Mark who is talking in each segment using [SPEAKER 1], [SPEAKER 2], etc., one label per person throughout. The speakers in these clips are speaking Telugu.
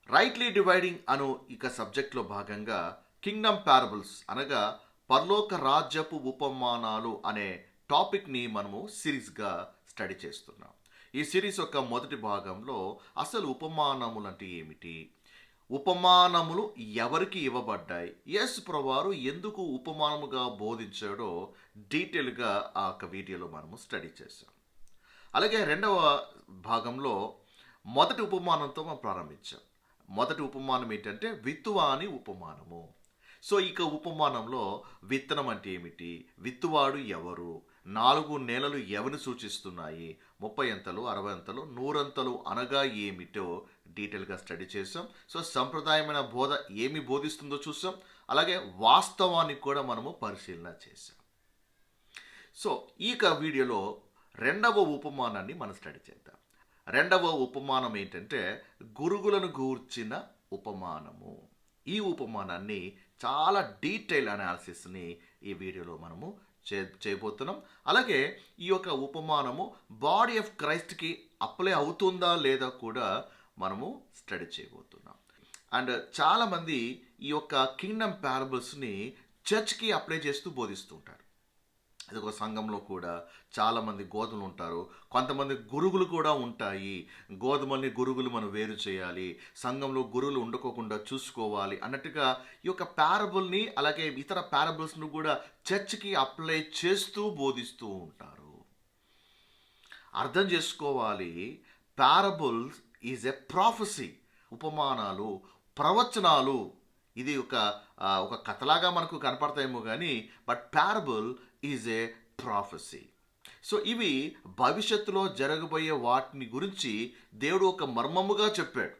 [SPEAKER 1] రైట్లీ డివైడింగ్ అను ఇక సబ్జెక్ట్లో భాగంగా కింగ్డమ్ పారబుల్స్ అనగా పరలోక రాజ్యపు ఉపమానాలు అనే టాపిక్ని మనము సిరీస్గా స్టడీ చేస్తున్నాం. ఈ సిరీస్ యొక్క మొదటి భాగంలో అసలు ఉపమానములు అంటే ఏమిటి, ఉపమానములు ఎవరికి ఇవ్వబడ్డాయి, యేసు ప్రభువారు ఎందుకు ఉపమానముగా బోధించాడో డీటెయిల్గా ఆ యొక్క వీడియోలో మనము స్టడీ చేసాం. అలాగే రెండవ భాగంలో మొదటి ఉపమానంతో మనం ప్రారంభించాం. మొదటి ఉపమానం ఏంటంటే విత్తువాని ఉపమానము. సో ఇక ఉపమానంలో విత్తనం అంటే ఏమిటి, విత్తువాడు ఎవరు, 4 నేలలు ఎవరిని సూచిస్తున్నాయి, 30 అంతలు, 60 అంతలు, 100 అంతలు అనగా ఏమిటో డీటెయిల్గా స్టడీ చేసాం. సో సంప్రదాయమైన బోధ ఏమి బోధిస్తుందో చూసాం. అలాగే వాస్తవానికి కూడా మనము పరిశీలన చేసాం. సో ఈ వీడియోలో రెండవ ఉపమానాన్ని మనం స్టడీ చేద్దాం. రెండవ ఉపమానం ఏంటంటే గురుగులను గూర్చిన ఉపమానము. ఈ ఉపమానాన్ని చాలా డీటెయిల్ అనాలిసిస్ని ఈ వీడియోలో మనము చేయబోతున్నాం. అలాగే ఈ యొక్క ఉపమానము బాడీ ఆఫ్ క్రైస్ట్కి అప్లై అవుతుందా లేదా కూడా మనము స్టడీ చేయబోతున్నాం. అండ్ చాలామంది ఈ యొక్క కింగ్డమ్ పారబుల్స్ని చర్చ్కి అప్లై చేస్తూ బోధిస్తుంటారు. అది ఒక సంఘంలో కూడా చాలామంది గోధుమలు ఉంటారు, కొంతమంది గురుగులు కూడా ఉంటాయి. గోధుమల్ని గురుగులు మనం వేరు చేయాలి, సంఘంలో గురువులు ఉండకోకుండా చూసుకోవాలి అన్నట్టుగా ఈ యొక్క పారబుల్ని అలాగే ఇతర పారబుల్స్ను కూడా చర్చ్కి అప్లై చేస్తూ బోధిస్తూ ఉంటారు. అర్థం చేసుకోవాలి, పారబుల్స్ ఈజ్ ఎ ప్రాఫెసీ. ఉపమానాలు, ప్రవచనాలు ఇది ఒక కథలాగా మనకు కనపడతాయేమో కానీ but parable is a prophecy. So ఇవి భవిష్యత్తులో జరగబోయే వాటిని గురించి దేవుడు ఒక మర్మముగా చెప్పాడు.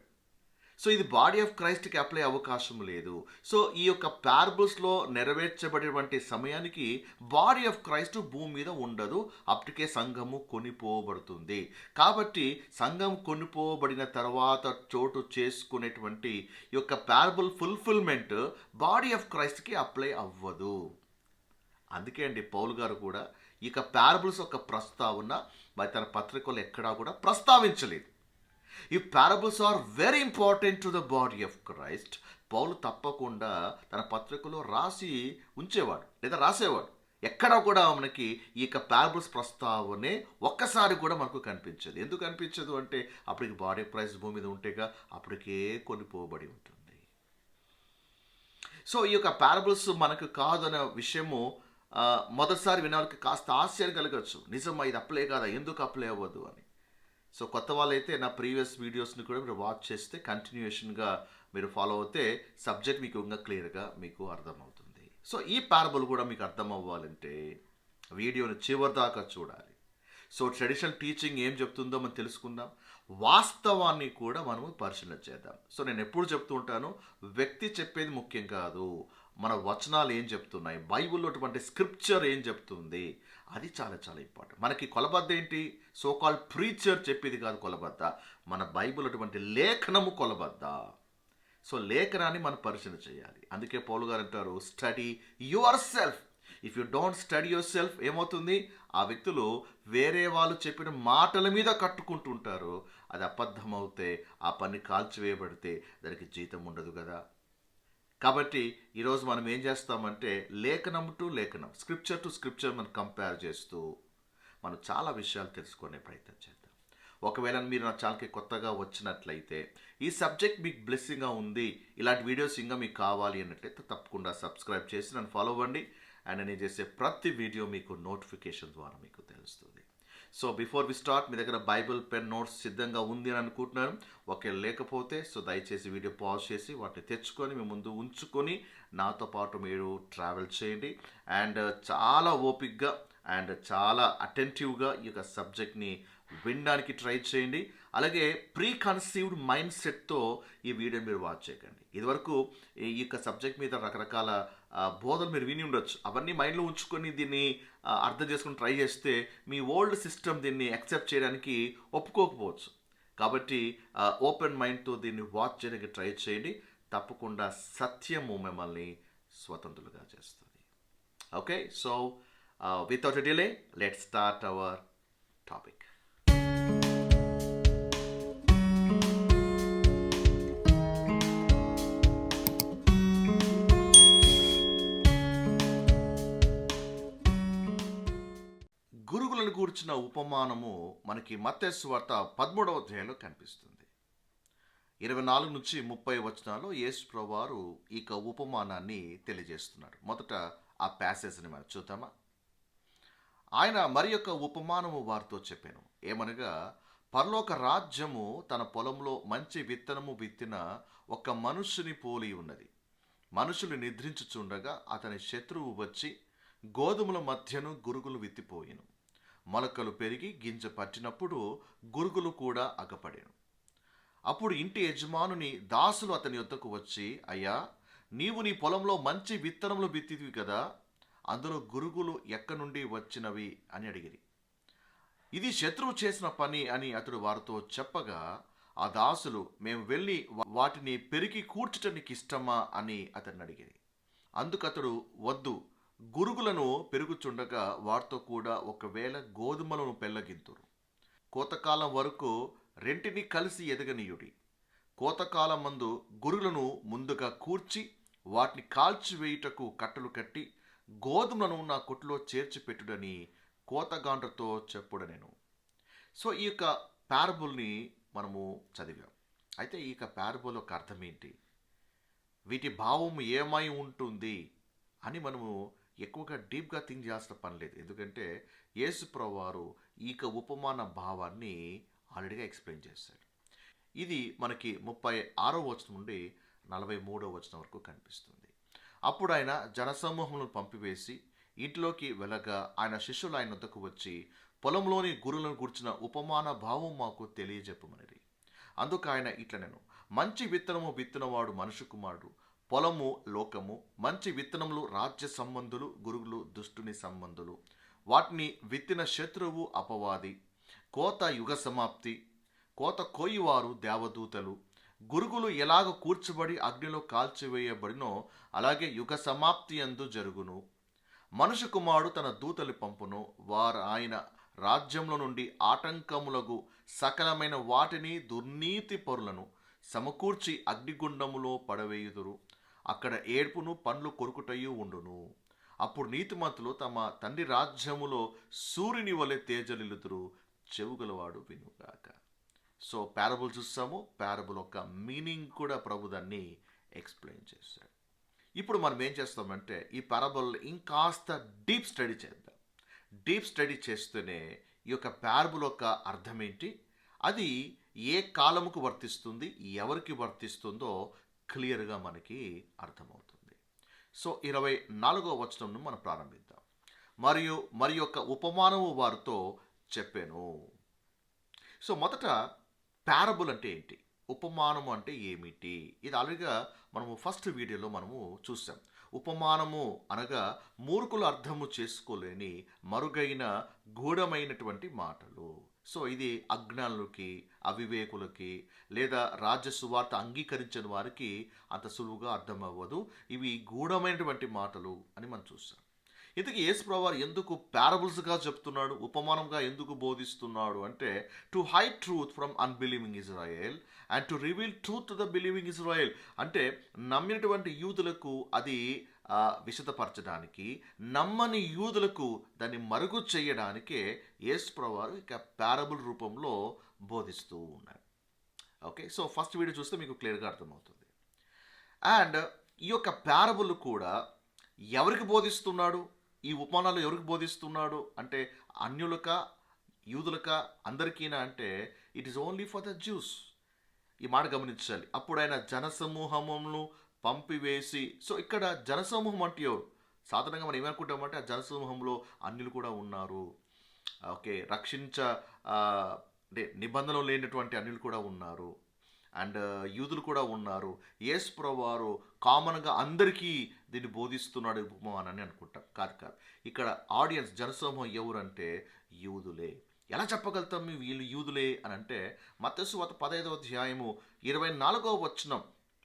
[SPEAKER 1] సో ఇది బాడీ ఆఫ్ క్రైస్ట్కి అప్లై అవకాశం లేదు. సో ఈ యొక్క పారబుల్స్లో నెరవేర్చబడేటువంటి సమయానికి బాడీ ఆఫ్ క్రైస్ట్ భూమి మీద ఉండదు, అప్పటికే సంఘము కొనిపోబడుతుంది. కాబట్టి సంఘం కొనిపోబడిన తర్వాత చోటు చేసుకునేటువంటి ఈ యొక్క పారబుల్ ఫుల్ఫిల్మెంట్ బాడీ ఆఫ్ క్రైస్ట్కి అప్లై అవ్వదు. అందుకే అండి పౌలు గారు కూడా ఇక పారబుల్స్ యొక్క ప్రస్తావన మరి తన పత్రికలో ఎక్కడా కూడా ప్రస్తావించలేదు. ఈ parables are very important to the body of Christ. Paul తప్పకుండా తన పత్రికలో రాసి ఉంచేవాడు లేదా రాసేవాడు. ఎక్కడా కూడా మనకి ఈ యొక్క పారబుల్స్ ప్రస్తావనే ఒక్కసారి కూడా మనకు కనిపించదు. ఎందుకు కనిపించదు అంటే అప్పటికి బాడీ ఆఫ్ క్రైస్ట్ భూమి మీద ఉంటేగా అప్పటికే కొనిపోబడి ఉంటుంది. సో ఈ యొక్క పారబుల్స్ మనకు కాదనే విషయము మొదటిసారి వినాలకి కాస్త ఆశ్చర్యం కలగచ్చు. నిజమా, ఇది అప్లై కాదా, ఎందుకు అప్లై అవ్వదు అని. సో కొత్త వాళ్ళైతే నా ప్రీవియస్ వీడియోస్ని కూడా మీరు వాచ్ చేస్తే కంటిన్యూషన్గా మీరు ఫాలో అవుతే సబ్జెక్ట్ మీకు ఇంకా క్లియర్గా మీకు అర్థమవుతుంది. సో ఈ పారబుల్ కూడా మీకు అర్థం అవ్వాలంటే వీడియోని చివరి దాకా చూడాలి. సో ట్రెడిషనల్ టీచింగ్ ఏం చెప్తుందో మనం తెలుసుకుందాం, వాస్తవాన్ని కూడా మనము పరిశీలన చేద్దాం. సో నేను ఎప్పుడు చెప్తూ ఉంటాను, వ్యక్తి చెప్పేది ముఖ్యం కాదు, మన వచనాలు ఏం చెప్తున్నాయి, బైబిల్లో అటువంటి స్క్రిప్చర్ ఏం చెప్తుంది, అది చాలా చాలా ఇంపార్టెంట్. మనకి కొలబద్ద ఏంటి, సో కాల్డ్ ప్రీచర్ చెప్పేది కాదు కొలబద్ద, మన బైబిల్ అటువంటి లేఖనము కొలబద్ద. సో లేఖనాన్ని మనం పరిశీలన చేయాలి. అందుకే పౌలు గారు అంటారు, study your self. If you don't study your self ఏమవుతుంది, ఆ వ్యక్తులు వేరే వాళ్ళు చెప్పిన మాటల మీద కట్టుకుంటుంటారు. అది అబద్ధం అవుతే, ఆ పని కాల్చివేయబడితే దానికి జీతం ఉండదు కదా. కాబట్టి ఈరోజు మనం ఏం చేస్తామంటే లేఖనం టు లేఖనం, స్క్రిప్చర్ టు స్క్రిప్చర్ మనం కంపేర్ చేస్తూ మనం చాలా విషయాలు తెలుసుకునే ప్రయత్నం చేద్దాం. ఒకవేళ మీరు నా ఛానల్కి కొత్తగా వచ్చినట్లయితే, ఈ సబ్జెక్ట్ మీకు బ్లెస్సింగ్గా ఉంది, ఇలాంటి వీడియోస్ ఇంకా మీకు కావాలి అన్నట్లయితే తప్పకుండా సబ్స్క్రైబ్ చేసి నన్ను ఫాలో అవ్వండి. అండ్ నేను చేసే ప్రతి వీడియో మీకు నోటిఫికేషన్ ద్వారా మీకు తెలుస్తుంది. సో బిఫోర్ వి స్టార్ట్, మీ దగ్గర బైబిల్, పెన్, నోట్స్ సిద్ధంగా ఉంది అని అనుకుంటున్నాను. ఒకవేళ లేకపోతే సో దయచేసి వీడియో పాజ్ చేసి వాటిని తెచ్చుకొని మీ ముందు ఉంచుకొని నాతో పాటు మీరు ట్రావెల్ చేయండి. అండ్ చాలా ఓపిక్గా అండ్ చాలా అటెంటివ్గా ఈ యొక్క సబ్జెక్ట్ని వినడానికి ట్రై చేయండి. అలాగే ప్రీ కన్సీవ్డ్ మైండ్ సెట్తో ఈ వీడియోని మీరు వాచ్ చేయకండి. ఇదివరకు ఈ యొక్క సబ్జెక్ట్ మీద రకరకాల బోధలు మీరు విని ఉండొచ్చు. అవన్నీ మైండ్లో ఉంచుకొని దీన్ని అర్థం చేసుకుని ట్రై చేస్తే మీ ఓల్డ్ సిస్టమ్ దీన్ని యాక్సెప్ట్ చేయడానికి ఒప్పుకోకపోవచ్చు. కాబట్టి ఓపెన్ మైండ్తో దీన్ని వాచ్ చేయడానికి ట్రై చేయండి. తప్పకుండా సత్యము మిమ్మల్ని స్వతంత్రులుగా చేస్తుంది. Okay, so without a delay let's start our topic. గూర్చిన ఉపమానము మనకి మత్తయి సువార్త 13వ అధ్యాయంలో కనిపిస్తుంది. 24-30 వచనాల్లో యేసు ప్రభువారు ఈ ఉపమానాన్ని తెలియజేస్తున్నారు. మొదట ఆ ప్యాసేజ్ని మనం చూద్దామా? ఆయన మరి యొక్క ఉపమానము వారితో చెప్పాను. ఏమనగా, పరలోక రాజ్యము తన పొలంలో మంచి విత్తనము విత్తిన ఒక మనుష్యుని పోలి ఉన్నది. మనుషులు నిద్రించుచుండగా అతని శత్రువు వచ్చి గోధుమల మధ్యను గురుగులు విత్తిపోయిను. మొలకలు పెరిగి గింజ పట్టినప్పుడు గురుగులు కూడా అగపడెను. అప్పుడు ఇంటి యజమానుని దాసులు అతని యొద్దకు వచ్చి, అయ్యా, నీవు నీ పొలంలో మంచి విత్తనములు విత్తివి కదా, అందులో గురుగులు ఎక్కడి నుండి వచ్చినవి అని అడిగిరి. ఇది శత్రువు చేసిన పని అని అతడు వారితో చెప్పగా, ఆ దాసులు, మేము వెళ్ళి వాటిని పెరికి కూర్చుట నీకు ఇష్టమా అని అతన్ని అడిగిరి. అందుకతడు, వద్దు, గురుగులను పెరుగుచుండగా వారితో కూడా ఒకవేళ గోధుమలను పెళ్ళగింతురు. కోతకాలం వరకు రెంటిని కలిసి ఎదగనీయుడి. కోతకాలం మందు గురుగులను ముందుగా కూర్చి వాటిని కాల్చివేయుటకు కట్టలు కట్టి గోధుమలను నా కొట్టులో చేర్చి పెట్టుడని కోతగాండ్రతో చెప్పుడనెను. సో ఈ యొక్క పారబుల్ని మనము చదివాం. అయితే ఈ యొక్క పారబుల్ యొక్క అర్థం ఏంటి, వీటి భావం ఏమై ఉంటుంది అని మనము ఎక్కువగా డీప్గా థింక్ చేయాల్సిన పని లేదు. ఎందుకంటే యేసు ప్రభువారు ఈ ఉపమాన భావాన్ని ఆల్రెడీగా ఎక్స్ప్లెయిన్ చేశాడు. ఇది మనకి 36వ వచనం నుండి 43వ వచనం వరకు కనిపిస్తుంది. అప్పుడు ఆయన జనసమూహములను పంపివేసి ఇంట్లోకి వెళ్ళగా ఆయన శిష్యులు ఆయన వద్దకు వచ్చి, పొలంలోని గురులను గూర్చిన ఉపమాన భావం మాకు తెలియజెప్పమనిరి. అందుకు ఆయన ఇట్లనెను, మంచి విత్తనము విత్తనవాడు మనుష్య కుమారుడు. పొలము లోకము, మంచి విత్తనములు రాజ్య సంబంధులు, గురుగులు దుష్టుని సంబంధులు. వాటిని విత్తిన శత్రువు అపవాది. కోత యుగ సమాప్తి. కోత కోయివారు దేవదూతలు. గురుగులు ఎలాగ కూర్చబడి అగ్నిలో కాల్చివేయబడినో అలాగే యుగ సమాప్తి యందు జరుగును. మనుష్య కుమారుడు తన దూతలు పంపును. వారు ఆయన రాజ్యంలో నుండి ఆటంకములకు సకలమైన వాటిని దుర్నీతి పరులను సమకూర్చి అగ్నిగుండములో పడవేయుదురు. అక్కడ ఏడ్పును పండ్లు కొరుకుటయు ఉండును. అప్పుడు నీతిమంతులు తమ తండ్రి రాజ్యములో సూర్యుని వలె తేజలిల్లుదురు. చెవుగలవాడు వినుగాక. సో పారబుల్ చూస్తాము. పారబుల్ యొక్క మీనింగ్ కూడా ప్రభు దాన్ని ఎక్స్ప్లెయిన్ చేశాడు. ఇప్పుడు మనం ఏం చేస్తామంటే ఈ పారబుల్ ఇంకాస్త డీప్ స్టడీ చేద్దాం. డీప్ స్టడీ చేస్తేనే ఈ యొక్క పారబుల్ యొక్క అర్థం ఏంటి, అది ఏ కాలముకు వర్తిస్తుంది, ఎవరికి వర్తిస్తుందో క్లియర్గా మనకి అర్థమవుతుంది. సో 24వ వచనంను మనం ప్రారంభిద్దాం. మరి యొక్క ఉపమానము వారితో చెప్పాను. సో మొదట పారబుల్ అంటే ఏంటి, ఉపమానము అంటే ఏమిటి, ఇది ఆల్రెడీగా మనము ఫస్ట్ వీడియోలో మనము చూసాం. ఉపమానము అనగా మూర్ఖులు అర్థము చేసుకోలేని మరుగైన గూఢమైనటువంటి మాటలు. సో ఇది అజ్ఞానులకి, అవివేకులకి, లేదా రాజ్య సువార్త అంగీకరించిన వారికి అంత సులువుగా అర్థం అవ్వదు. ఇవి గూఢమైనటువంటి మాటలు అని మనం చూస్తాం. ఇంతకీ యేసు ప్రభువారు ఎందుకు పారబుల్స్గా చెప్తున్నాడు, ఉపమానంగా ఎందుకు బోధిస్తున్నాడు అంటే, to hide truth from unbelieving Israel and to reveal truth to the believing Israel. అంటే నమ్మినటువంటి యూదులకు అది విశదపరచడానికి, నమ్మని యూదులకు దాన్ని మరుగు చేయడానికే యేసు ప్రభువారు ఇక పారబుల్ రూపంలో బోధిస్తూ ఉన్నారు. ఓకే, సో ఫస్ట్ వీడియో చూస్తే మీకు క్లియర్గా అర్థమవుతుంది. అండ్ ఈ యొక్క పారబుల్ కూడా ఎవరికి బోధిస్తున్నాడు, ఈ ఉపమానాలు ఎవరికి బోధిస్తున్నాడు అంటే, అన్యులక, యూదులక, అందరికీనా అంటే it is only for the juice. ఈ మాట గమనించాలి. అప్పుడు ఆయన జనసమూహములను పంపివేసి, సో ఇక్కడ జనసమూహం అంటే ఎవరు? సాధారణంగా మనం ఏమనుకుంటామంటే ఆ జనసమూహంలో అన్యులు కూడా ఉన్నారు. ఓకే, అంటే నిబంధనలు లేనటువంటి అన్యులు కూడా ఉన్నారు, అండ్ యూదులు కూడా ఉన్నారు. యేసు ప్రభువారు కామన్గా అందరికీ దీన్ని బోధిస్తున్నాడు ఉపమానాన్ని అనుకుంటాం. కాదు. ఇక్కడ ఆడియన్స్, జనసమూహం ఎవరంటే యూదులే. ఎలా చెప్పగలుగుతాం వీళ్ళు యూదులే అని అంటే, మత్తయి సువార్త 15వ అధ్యాయము 24వ వచనం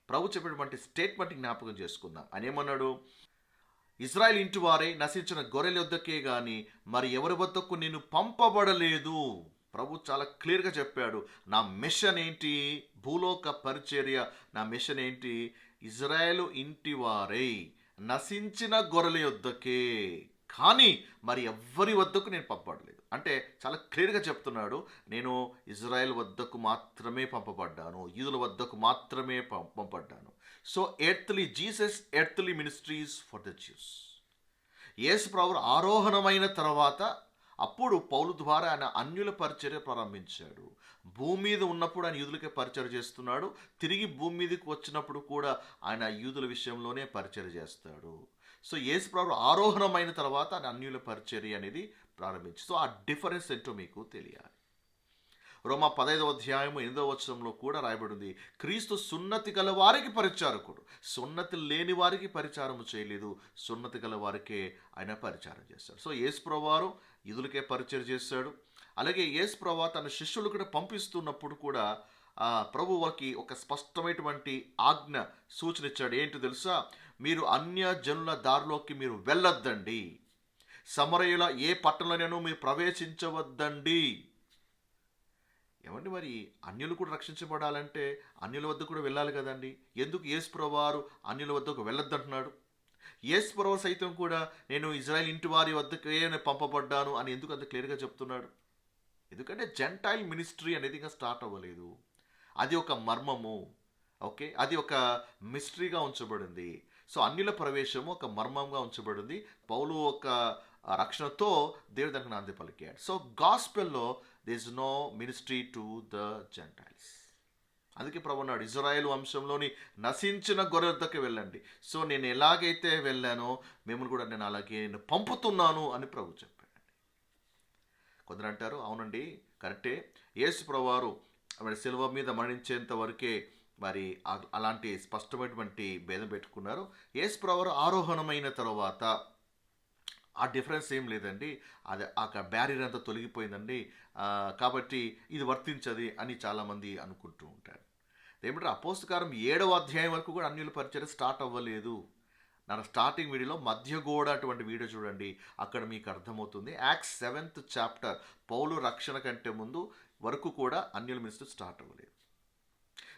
[SPEAKER 1] ప్రభు చెప్పినటువంటి స్టేట్మెంట్ జ్ఞాపకం చేసుకుందాం. ఆయన ఏమన్నాడు, ఇజ్రాయెల్ ఇంటి వారే నశించిన గొర్రెల వద్దకే గాని మరి ఎవరి వద్దకు నేను పంపబడలేదు. ప్రభు చాలా క్లియర్గా చెప్పాడు, నా మిషన్ ఏంటి, భూలోక పరిచర్య, నా మిషన్ ఏంటి, ఇజ్రాయేలు ఇంటి వారే నశించిన గొర్రెల యొద్దకే, కానీ మరి ఎవ్వరి వద్దకు నేను పంపబడలేదు. అంటే చాలా క్లియర్గా చెప్తున్నాడు, నేను ఇజ్రాయెల్ వద్దకు మాత్రమే పంపబడ్డాను, యూదుల వద్దకు మాత్రమే పంపబడ్డాను. So Jesus earthly ministries for the Jews. యేసు ప్రభువు ఆరోహణమైన తర్వాత అప్పుడు పౌలు ద్వారా ఆయన అన్యుల పరిచర్య ప్రారంభించాడు. భూమి మీద ఉన్నప్పుడు ఆయన యూదులకే పరిచర్య చేస్తున్నాడు, తిరిగి భూమి మీదకి వచ్చినప్పుడు కూడా ఆయన యూదుల విషయంలోనే పరిచర్య చేస్తాడు. సో యేసు ప్రభువు ఆరోహణమైన తర్వాత ఆయన అన్యుల పరిచర్య అనేది ప్రారంభించి, సో ఆ డిఫరెన్స్ ఏంటో మీకు తెలియాలి. రోమా 15:8 కూడా రాయబడింది, క్రీస్తు సున్నతి గల వారికి పరిచారకుడు, సున్నతి లేని వారికి పరిచారము చేయలేదు, సున్నతి గల వారికే ఆయన పరిచారం చేస్తాడు. సో యేసు ప్రభువారు యూదులకే పరిచయం చేశాడు. అలాగే యేసు ప్రభువు తన శిష్యులు కూడా పంపిస్తున్నప్పుడు కూడా ప్రభువుకి ఒక స్పష్టమైనటువంటి ఆజ్ఞ సూచన ఇచ్చాడు. ఏంటో తెలుసా? మీరు అన్య జనుల దారిలోకి మీరు వెళ్ళొద్దండి, సమరయుల ఏ పట్టణంలోనూ మీరు ప్రవేశించవద్దండి. ఏమండి, మరి అన్యులు కూడా రక్షించబడాలంటే అన్యుల వద్ద కూడా వెళ్ళాలి కదండి. ఎందుకు యేసు ప్రభువారు అన్యుల వద్దకు వెళ్ళొద్దంటున్నాడు? యేసు ప్రభువు సైతం కూడా నేను ఇజ్రాయెల్ ఇంటి వారి వద్దకే పంపబడ్డాను అని ఎందుకు అంత క్లియర్గా చెప్తున్నాడు? ఎందుకంటే జెంటైల్ మినిస్ట్రీ అనేది ఇంకా స్టార్ట్ అవ్వలేదు. అది ఒక మర్మము, ఓకే, అది ఒక మిస్టరీగా ఉంచబడింది. సో అన్యుల ప్రవేశము ఒక మర్మంగా ఉంచబడింది. పౌలు ఒక రక్షణతో దేవుడు దానికి నాంది పలికాడు. సో గాస్పెల్లో there is no ministry to the Gentiles. అందుకే ప్రభు అన్నాడు, ఇజ్రాయేలు వంశంలోని నశించిన గొర్రెలకి వెళ్ళండి. సో నేను ఎలాగైతే వెళ్ళానో మిమ్మల్ని కూడా నేను అలాగే పంపుతున్నాను అని ప్రభు చెప్పాడండి. కొందరు అంటారు, అవునండి కరెక్టే, యేసు ప్రభువారు మరి సిలువ మీద మరణించేంత వరకే మరి అలాంటి స్పష్టమైనటువంటి భేదం పెట్టుకున్నారు. యేసు ప్రభువారు ఆరోహణమైన తర్వాత ఆ డిఫరెన్స్ ఏం లేదండి, అది ఆ బ్యారియర్ అంతా తొలగిపోయిందండి, కాబట్టి ఇది వర్తించది అని చాలామంది అనుకుంటూ ఉంటారు. ఏమిటంటే అపోస్తకారం 7వ అధ్యాయం వరకు కూడా అన్యుల పరిచర్య స్టార్ట్ అవ్వలేదు. నా స్టార్టింగ్ వీడియోలో మధ్యగోడ అటువంటి వీడియో చూడండి, అక్కడ మీకు అర్థమవుతుంది. యాక్ట్స్ 7th చాప్టర్, పౌలు రక్షణ కంటే ముందు వరకు కూడా అన్యుల మినిస్ట్రీ స్టార్ట్ అవ్వలేదు.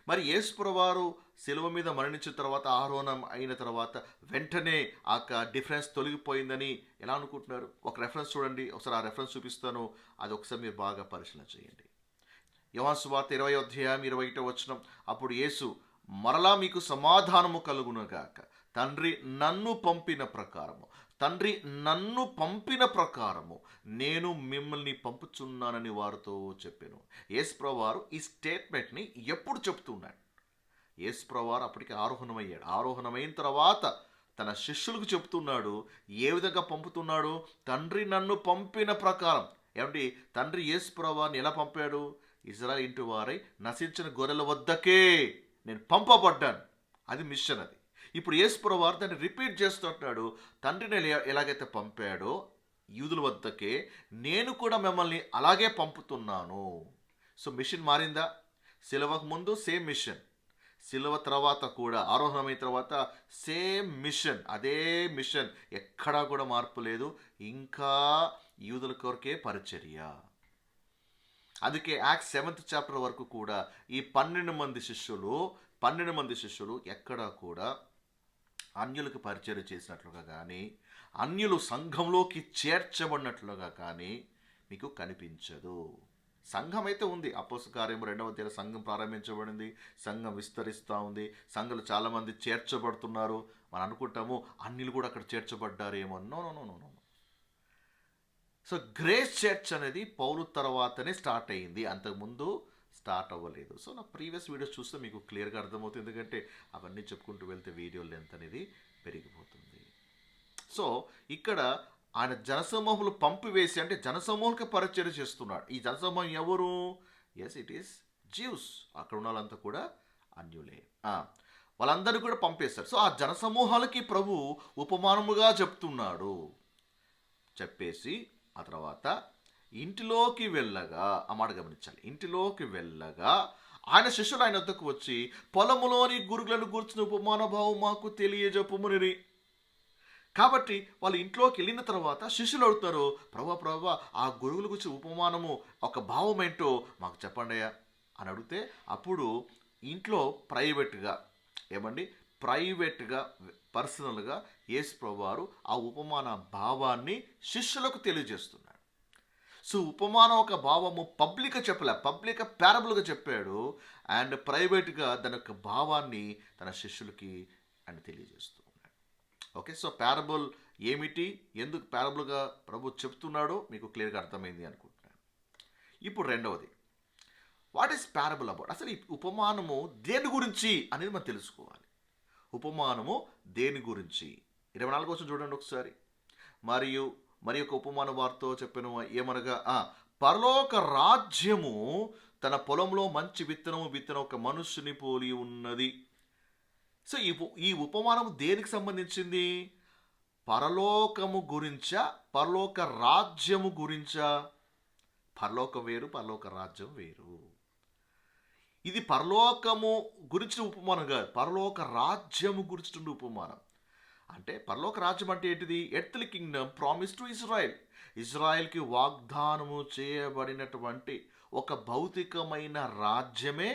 [SPEAKER 1] మరి యేసు ప్రభువారు శిలువ మీద మరణించిన తర్వాత ఆరోహణం అయిన తర్వాత వెంటనే ఆ డిఫరెన్స్ తొలగిపోయిందని ఎలా అనుకుంటున్నారు? ఒక రెఫరెన్స్ చూడండి, ఒకసారి ఆ రెఫరెన్స్ చూపిస్తాను, అది ఒకసారి మీరు బాగా పరిశీలన చేయండి. యోహాను సువార్త 20:21, అప్పుడు యేసు, మరలా మీకు సమాధానము కలుగునుగాక, తండ్రి నన్ను పంపిన ప్రకారము నేను మిమ్మల్ని పంపుచున్నానని వారితో చెప్పాను. యేసు ప్రభువారు ఈ స్టేట్మెంట్ని ఎప్పుడు చెప్తున్నాడు? యేసు ప్రభువారు అప్పటికి ఆరోహణమయ్యాడు. ఆరోహణమైన తర్వాత తన శిష్యులకు చెప్తున్నాడు. ఏ విధంగా పంపుతున్నాడు? తండ్రి నన్ను పంపిన ప్రకారం. ఏమండి, తండ్రి యేసు ప్రభువారిని ఎలా పంపాడు? ఇజ్రాయెల్ ఇంటి వారై నశించిన గొర్రెల వద్దకే నేను పంపబడ్డాను, అది మిషన్. అది ఇప్పుడు యేసు ప్రభువారు దాన్ని రిపీట్ చేస్తుంటాడు. తండ్రిని ఎలాగైతే పంపాడో యూదుల వద్దకే, నేను కూడా మిమ్మల్ని అలాగే పంపుతున్నాను. సో మిషన్ మారిందా? సిలువకు ముందు సేమ్ మిషన్, సిలువ తర్వాత కూడా ఆరోహణమైన తర్వాత సేమ్ మిషన్, అదే మిషన్, ఎక్కడా కూడా మార్పు లేదు. ఇంకా యూదుల కొరకే పరిచర్య. అందుకే యాక్ట్స్ 7th చాప్టర్ వరకు కూడా ఈ 12 మంది శిష్యులు ఎక్కడా కూడా అన్యులకు పరిచర్య చేసినట్లుగా కానీ, అన్యులు సంఘంలోకి చేర్చబడినట్లుగా కానీ మీకు కనిపించదు. సంఘం అయితే ఉంది. అపోస్తల కార్యము 2వ అధ్యాయంలో సంఘం ప్రారంభించబడింది, సంఘం విస్తరిస్తూ ఉంది, సంఘంలో చాలామంది చేర్చబడుతున్నారు. మనం అనుకుంటాము అన్యులు కూడా అక్కడ చేర్చబడ్డారేమో. నో. సో గ్రేస్ చర్చ్ అనేది పౌలు తర్వాతనే స్టార్ట్ అయ్యింది, అంతకుముందు స్టార్ట్ అవ్వలేదు. సో నా ప్రీవియస్ వీడియోస్ చూస్తే మీకు క్లియర్గా అర్థమవుతుంది, ఎందుకంటే అవన్నీ చెప్పుకుంటూ వెళ్తే వీడియో లెంత్ అనేది పెరిగిపోతుంది. సో ఇక్కడ ఆయన జనసమూహములు పంపివేసి, అంటే జనసమూహంకి పరిచర్య చేస్తున్నాడు. ఈ జనసమూహం ఎవరు? Yes, it is Jews. అక్కడ ఉన్న వాళ్ళంతా కూడా అన్యులే, వాళ్ళందరూ కూడా పంపేస్తారు. సో ఆ జనసమూహాలకి ప్రభు ఉపమానముగా చెప్తున్నాడు. చెప్పేసి ఆ తర్వాత ఇంటిలోకి వెళ్ళగా, ఆ మాట గమనించాలి, ఇంటిలోకి వెళ్ళగా ఆయన శిష్యులు ఆయన వద్దకు వచ్చి, పొలములోని గురుగులను గూర్చిన ఉపమాన భావం మాకు తెలియజెప్పుమునిరి. కాబట్టి వాళ్ళు ఇంట్లోకి వెళ్ళిన తర్వాత శిష్యులు అడుగుతారు, ప్రభా ఆ గురుగుల గురించి ఉపమానము ఒక భావం ఏంటో మాకు చెప్పండి అని అడిగితే, అప్పుడు ఇంట్లో ప్రైవేట్గా పర్సనల్గా యేసు ప్రభువారు ఆ ఉపమాన భావాన్ని శిష్యులకు తెలియజేస్తున్నాడు. సో ఉపమానం ఒక భావము పబ్లిక్గా చెప్పలే, పబ్లిక్గా ప్యారబుల్గా చెప్పాడు. అండ్ ప్రైవేట్గా దాని యొక్క భావాన్ని తన శిష్యులకి ఆయన తెలియజేస్తూ ఉన్నాడు. ఓకే, సో ప్యారబుల్ ఏమిటి, ఎందుకు ప్యారబుల్గా ప్రభు చెప్తున్నాడో మీకు క్లియర్గా అర్థమైంది అనుకుంటున్నాను. ఇప్పుడు రెండవది, వాట్ ఈస్ ప్యారబుల్ అబౌట్? అసలు ఈ ఉపమానము దేని గురించి అనేది మనం తెలుసుకోవాలి. ఉపమానము దేని గురించి? 24 కోసం చూడండి ఒకసారి. మరి ఒక ఉపమాన వారితో చెప్పాను ఏమనగా, పరలోక రాజ్యము తన పొలంలో మంచి విత్తనము విత్తన ఒక మనుష్యుని పోలి ఉన్నది. సో ఈ ఉపమానము దేనికి సంబంధించింది? పరలోకము గురించా, పరలోక రాజ్యము గురించా? పరలోకం వేరు, పరలోక రాజ్యం వేరు. ఇది పరలోకము గురించిన ఉపమానం కాదు, పరలోక రాజ్యము గురించిన ఉపమానం. అంటే పరలోక రాజ్యం అంటే ఏంటిది? Earthly kingdom promise to Israel. ఇజ్రాయెల్కి వాగ్దానము చేయబడినటువంటి ఒక భౌతికమైన రాజ్యమే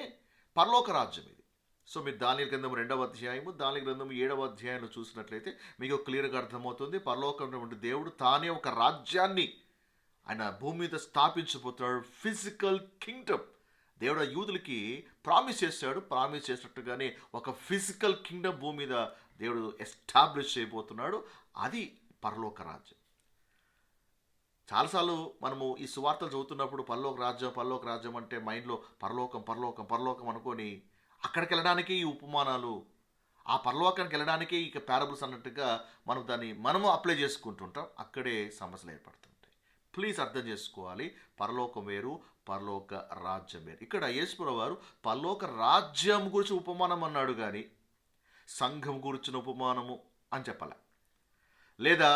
[SPEAKER 1] పరలోక రాజ్యం ఇది. సో మీరు దానియేలు గ్రంథం 2వ అధ్యాయము, దానియేలు గ్రంథం 7వ అధ్యాయంలో చూసినట్లయితే మీకు క్లియర్గా అర్థమవుతుంది. పరలోకం దేవుడు తానే ఒక రాజ్యాన్ని ఆయన భూమి మీద స్థాపించబోతున్నాడు, ఫిజికల్ కింగ్డమ్. దేవుడు యూదులకి ప్రామిస్ చేసినట్టుగానే ఒక ఫిజికల్ కింగ్డమ్ భూమి మీద దేవుడు ఎస్టాబ్లిష్ చేయబోతున్నాడు. అది పరలోక రాజ్యం. చాలాసార్లు మనము ఈ సువార్తలు చదువుతున్నప్పుడు పరలోక రాజ్యం అంటే మైండ్లో పరలోకం అనుకొని అక్కడికి వెళ్ళడానికి ఈ ఉపమానాలు, ఆ పరలోకానికి వెళ్ళడానికి ఇక ప్యారబుల్స్ అన్నట్టుగా మనము అప్లై చేసుకుంటుంటాం. అక్కడే సమస్యలు ఏర్పడుతుంటాయి. ప్లీజ్ అర్థం చేసుకోవాలి, పరలోకం వేరు, పరలోక రాజ్యం వేరు. ఇక్కడ యేసుప్రభువు వారు పరలోక రాజ్యం గురించి ఉపమానం అన్నాడు కానీ సంఘం గురించిన ఉపమానము అని చెప్పాల, లేదా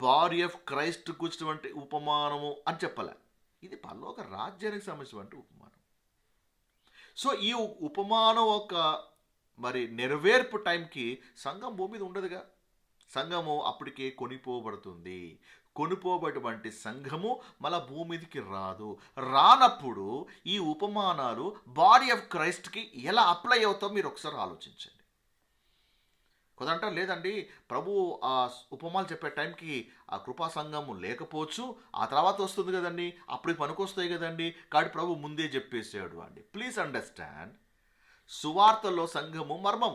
[SPEAKER 1] బాడీ ఆఫ్ క్రైస్ట్ గురించినటువంటి ఉపమానము అని చెప్పాల. ఇది పరలోక రాజ్యానికి సంబంధించినటువంటి ఉపమానం. సో ఈ ఉపమానం ఒక నెరవేర్పు టైంకి సంఘం భూమి మీద ఉండదుగా. సంఘము అప్పటికే కొనిపోబడుతుంది. కొనుపోబడినటువంటి సంఘము మళ్ళా భూమి మీదకి రానప్పుడు ఈ ఉపమానాలు బాడీ ఆఫ్ క్రైస్ట్కి ఎలా అప్లై అవుతావు మీరు ఒకసారి ఆలోచించండి. కొదంట లేదండి ప్రభు ఆ ఉపమాలు చెప్పే టైంకి ఆ కృపా సంఘము లేకపోవచ్చు, ఆ తర్వాత వస్తుంది కదండి, అప్పుడు పనికొస్తాయి కదండి, కాబట్టి ప్రభు ముందే చెప్పేసాడు అండి. ప్లీజ్ అండర్స్టాండ్, సువార్తలో సంఘము మర్మం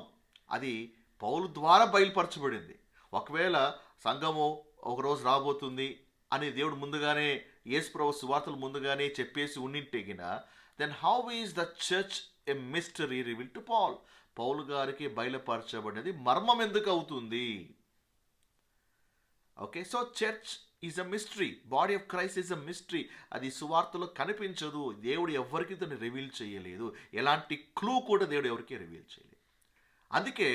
[SPEAKER 1] అది పౌలు ద్వారా బయలుపరచబడింది. ఒకవేళ సంఘము ఒకరోజు రాబోతుంది అని దేవుడు ముందుగానే, యేసు ప్రభు సువార్తలు ముందుగానే చెప్పేసి ఉండింటేగిన, then how is the church a mystery reveal to Paul? Paul గారికి బయలుపరచబడినది మర్మం ఎందుకు అవుతుంది? Okay, so church is a mystery, body of Christ is a mystery. అది సువార్తలో కనిపించదు, దేవుడు ఎవరికి దాన్ని రివీల్ చేయలేదు, ఎలాంటి క్లూ కూడా దేవుడు ఎవరికి రివీల్ చేయలేదు. అందుకే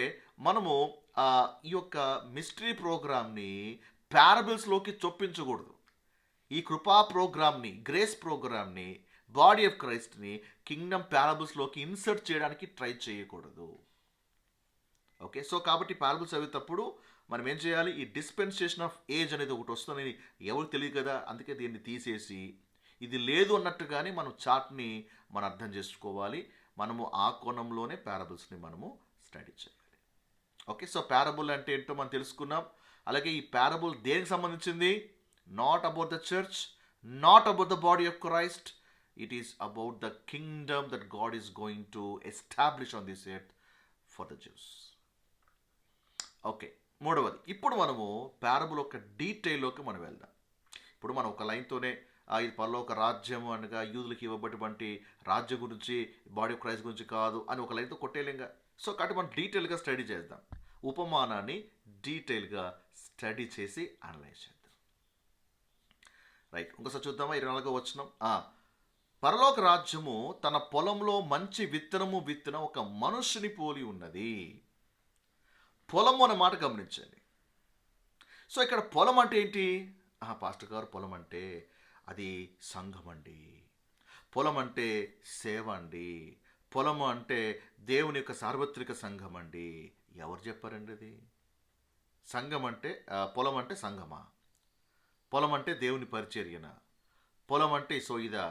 [SPEAKER 1] మనము ఈ యొక్క మిస్టరీ ప్రోగ్రామ్ని ప్యారబుల్స్లోకి చొప్పించకూడదు. ఈ కృపా ప్రోగ్రామ్ని, గ్రేస్ ప్రోగ్రామ్ని, బాడీ ఆఫ్ క్రైస్ట్ని కింగ్డమ్ ప్యారబుల్స్లోకి ఇన్సర్ట్ చేయడానికి ట్రై చేయకూడదు. ఓకే, సో కాబట్టి ప్యారబుల్స్ చదివేటప్పుడు మనం ఏం చేయాలి? ఈ డిస్పెన్సేషన్ ఆఫ్ ఏజ్ అనేది ఒకటి వస్తుందని ఎవరికి తెలియదు కదా, అందుకే దీన్ని తీసేసి ఇది లేదు అన్నట్టుగానే మనం చార్ట్ని మనం అర్థం చేసుకోవాలి. మనము ఆ కోణంలోనే ప్యారబుల్స్ని మనము స్టడీ చేయాలి. ఓకే, సో ప్యారబుల్ అంటే ఏంటో మనం తెలుసుకున్నాం. అలాగే ఈ ప్యారబుల్ దేనికి సంబంధించింది? Not about the church, not about the body of Christ. It is about the Kingdom that God is going to establish on this earth for the juice. Okay, మూడవది, ఇప్పుడు మనము ప్యారబుల్ ఒక డీటెయిల్లోకి మనం వెళ్దాం. ఇప్పుడు మనం ఒక లైన్తోనే ఇది పరలోక రాజ్యం అనగా యూదులకి ఇవ్వబడినటువంటి రాజ్యం గురించి, బాడీ ఆఫ్ క్రైస్ట్ గురించి కాదు అని ఒక లైన్తో కొట్టేలేంగా. సో కాబట్టి మనం డీటెయిల్గా స్టడీ చేద్దాం, ఉపమానాన్ని డీటెయిల్గా స్టడీ చేసి అనలైజ్ చేద్దాం. రైట్, ఇంకోసారి చూద్దామా? 24వ వచనం. పరలోక రాజ్యము తన పొలంలో మంచి విత్తనము విత్తన ఒక మనుష్యుని పోలి ఉన్నది. పొలము అనే మాట గమనించండి. సో ఇక్కడ పొలం అంటే ఏంటి? పాస్టర్ గారు, పొలం అంటే అది సంఘం అండి, పొలం అంటే సేవ అండి, పొలము అంటే దేవుని యొక్క సార్వత్రిక సంఘం అండి. ఎవరు చెప్పారండి అది? సంఘం అంటే పొలం అంటే సంఘమా? పొలం అంటే దేవుని పరిచర్యన? పొలం అంటే సో ఇదా?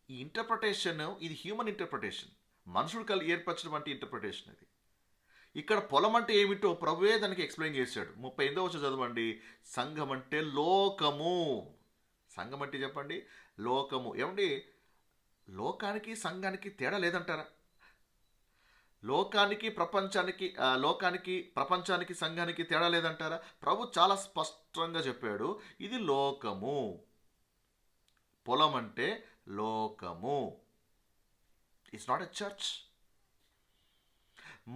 [SPEAKER 1] ఈ ఇంటర్ప్రిటేషన్ ఇది హ్యూమన్ ఇంటర్ప్రిటేషన్, మనుషుడు ఏర్పరచినటువంటి ఇంటర్ప్రిటేషన్ ఇది. ఇక్కడ పొలం అంటే ఏమిటో ప్రభువే దానికి ఎక్స్ప్లెయిన్ చేశాడు. 38వ వచనం చదవండి. సంఘం అంటే లోకము. సంఘం అంటే చెప్పండి లోకము. ఏమండి, లోకానికి సంఘానికి తేడా లేదంటారా? లోకానికి ప్రపంచానికి సంఘానికి తేడా లేదంటారా? ప్రభు చాలా స్పష్టంగా చెప్పాడు, ఇది లోకము. పొలం అంటే లోకము. It's not a church.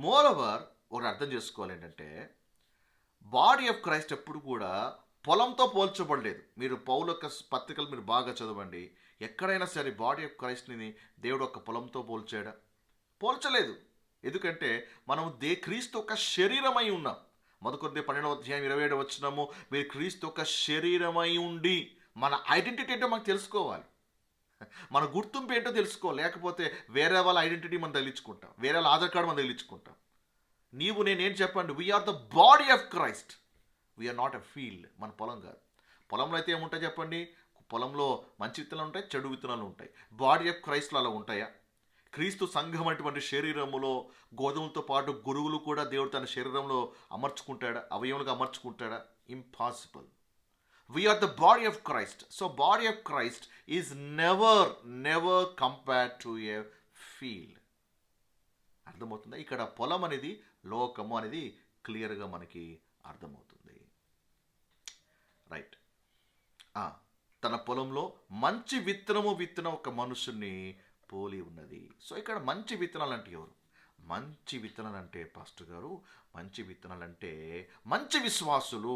[SPEAKER 1] More over ఒకటి అర్థం చేసుకోవాలి ఏంటంటే, బాడీ ఆఫ్ క్రైస్ట్ ఎప్పుడు కూడా పొలంతో పోల్చబడలేదు. మీరు పౌలు యొక్క పత్రికలు మీరు బాగా చదవండి. ఎక్కడైనా సరే బాడీ ఆఫ్ క్రైస్ట్ని దేవుడు ఒక పొలంతో పోల్చాడా? పోల్చలేదు. ఎందుకంటే మనం క్రీస్తు ఒక శరీరమై ఉన్నాం. మొదటి 12:27 మీరు క్రీస్తు ఒక శరీరమై ఉండి, మన ఐడెంటిటీ ఏంటో మనకు తెలుసుకోవాలి, మన గుర్తింపు ఏంటో తెలుసుకోవాలి. లేకపోతే వేరే వాళ్ళ ఐడెంటిటీ మనం తగిలించుకుంటాం, వేరే వాళ్ళ ఆధార్ కార్డు మనం తగిలించుకుంటాం. నీవు నేనేం చెప్పండి, we're the body of Christ, we're not a field. మన పొలం కాదు. పొలంలో అయితే ఏముంటాయి చెప్పండి? పొలంలో మంచి విత్తనాలు ఉంటాయి, చెడు విత్తనాలు ఉంటాయి. బాడీ ఆఫ్ క్రైస్ట్లో అలా ఉంటాయా? క్రీస్తు సంఘం అటువంటి శరీరములో గోధుమలతో పాటు గురుగులు కూడా దేవుడు తన శరీరంలో అమర్చుకుంటాడా, అవయవులుగా అమర్చుకుంటాడా? Impossible. We are the body of Christ. So body of Christ is never compared to a field. అర్థమవుతుందా? ఇక్కడ పొలం అనేది లోకము అనేది క్లియర్గా మనకి అర్థమవుతుంది. రైట్. తన పొలంలో మంచి విత్తన ఒక మనుషుని పోలి ఉన్నది. సో ఇక్కడ మంచి విత్తనాలు అంటే ఎవరు? మంచి విత్తనాలు అంటే పాస్టర్ గారు, మంచి విత్తనాలు అంటే మంచి విశ్వాసులు,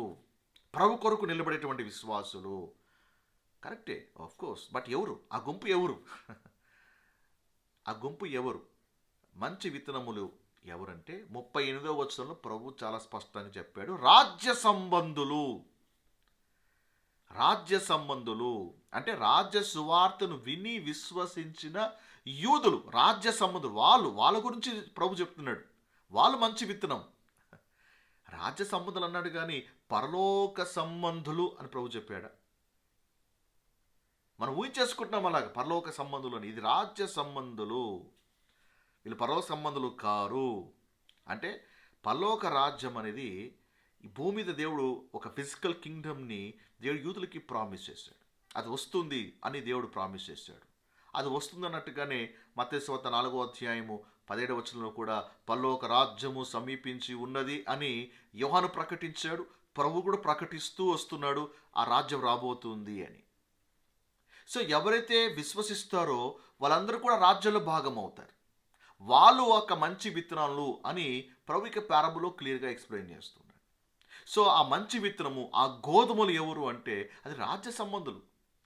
[SPEAKER 1] ప్రభు కొరకు నిలబడేటువంటి విశ్వాసులు. కరెక్టే, ఆఫ్ కోర్స్. బట్ ఎవరు ఆ గుంపు? ఎవరు ఆ గుంపు? ఎవరు మంచి విత్తనములు? ఎవరంటే 38వ ప్రభు చాలా స్పష్టంగా చెప్పాడు, రాజ్య సంబంధులు అంటే రాజ్య సువార్తను విని విశ్వసించిన యూదులు. రాజ్య సంబంధులు వాళ్ళ గురించి ప్రభు చెప్తున్నాడు. వాళ్ళు మంచి విత్తనం. రాజ్య సంబంధులు అన్నాడు కానీ పరలోక సంబంధులు అని ప్రభు చెప్పాడా? మనం ఊహించేసుకుంటున్నాం అలాగ పరలోక సంబంధులు అని. ఇది రాజ్య సంబంధులు, వీళ్ళు పరలోక సంబంధులు కారు. అంటే పరలోక రాజ్యం అనేది ఈ భూమి మీద దేవుడు ఒక ఫిజికల్ కింగ్డమ్ని దేవుడు యూదులకి ప్రామిస్ చేశాడు. అది వస్తుంది అని దేవుడు ప్రామిస్ చేశాడు. అది వస్తుంది అన్నట్టుగానే మత్తయి సువార్త 4:17 కూడా పరలోక రాజ్యము సమీపించి ఉన్నది అని యోహాను ప్రకటించాడు. ప్రభు కూడా ప్రకటిస్తూ వస్తున్నాడు, ఆ రాజ్యం రాబోతుంది అని. సో ఎవరైతే విశ్వసిస్తారో వాళ్ళందరూ కూడా రాజ్యంలో భాగం అవుతారు. వాళ్ళు ఒక మంచి విత్తనాలు అని ప్రభుకి పారబులో క్లియర్గా ఎక్స్ప్లెయిన్ చేస్తున్నాడు. సో ఆ మంచి విత్తనము, ఆ గోధుమలు ఎవరు అంటే అది రాజ్య సంబంధులు.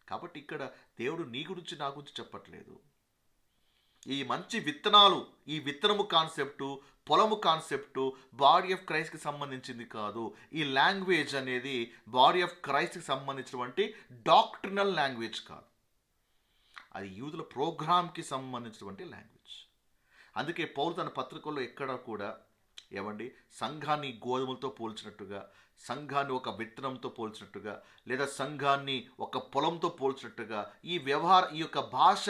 [SPEAKER 1] కాబట్టి ఇక్కడ దేవుడు నీ గురించి నా గురించి చెప్పట్లేదు. ఈ మంచి విత్తనాలు, ఈ విత్తనము కాన్సెప్టు, పొలము కాన్సెప్టు బాడీ ఆఫ్ క్రైస్ట్కి సంబంధించింది కాదు. ఈ లాంగ్వేజ్ అనేది బాడీ ఆఫ్ క్రైస్ట్కి సంబంధించినటువంటి డాక్ట్రినల్ లాంగ్వేజ్ కాదు. అది యూదుల ప్రోగ్రామ్కి సంబంధించినటువంటి లాంగ్వేజ్. అందుకే పౌలు తన పత్రికల్లో ఎక్కడ కూడా ఏమండి సంఘాన్ని గోధుమలతో పోల్చినట్టుగా, సంఘాన్ని ఒక విత్తనంతో పోల్చినట్టుగా, లేదా సంఘాన్ని ఒక పొలంతో పోల్చినట్టుగా ఈ యొక్క భాష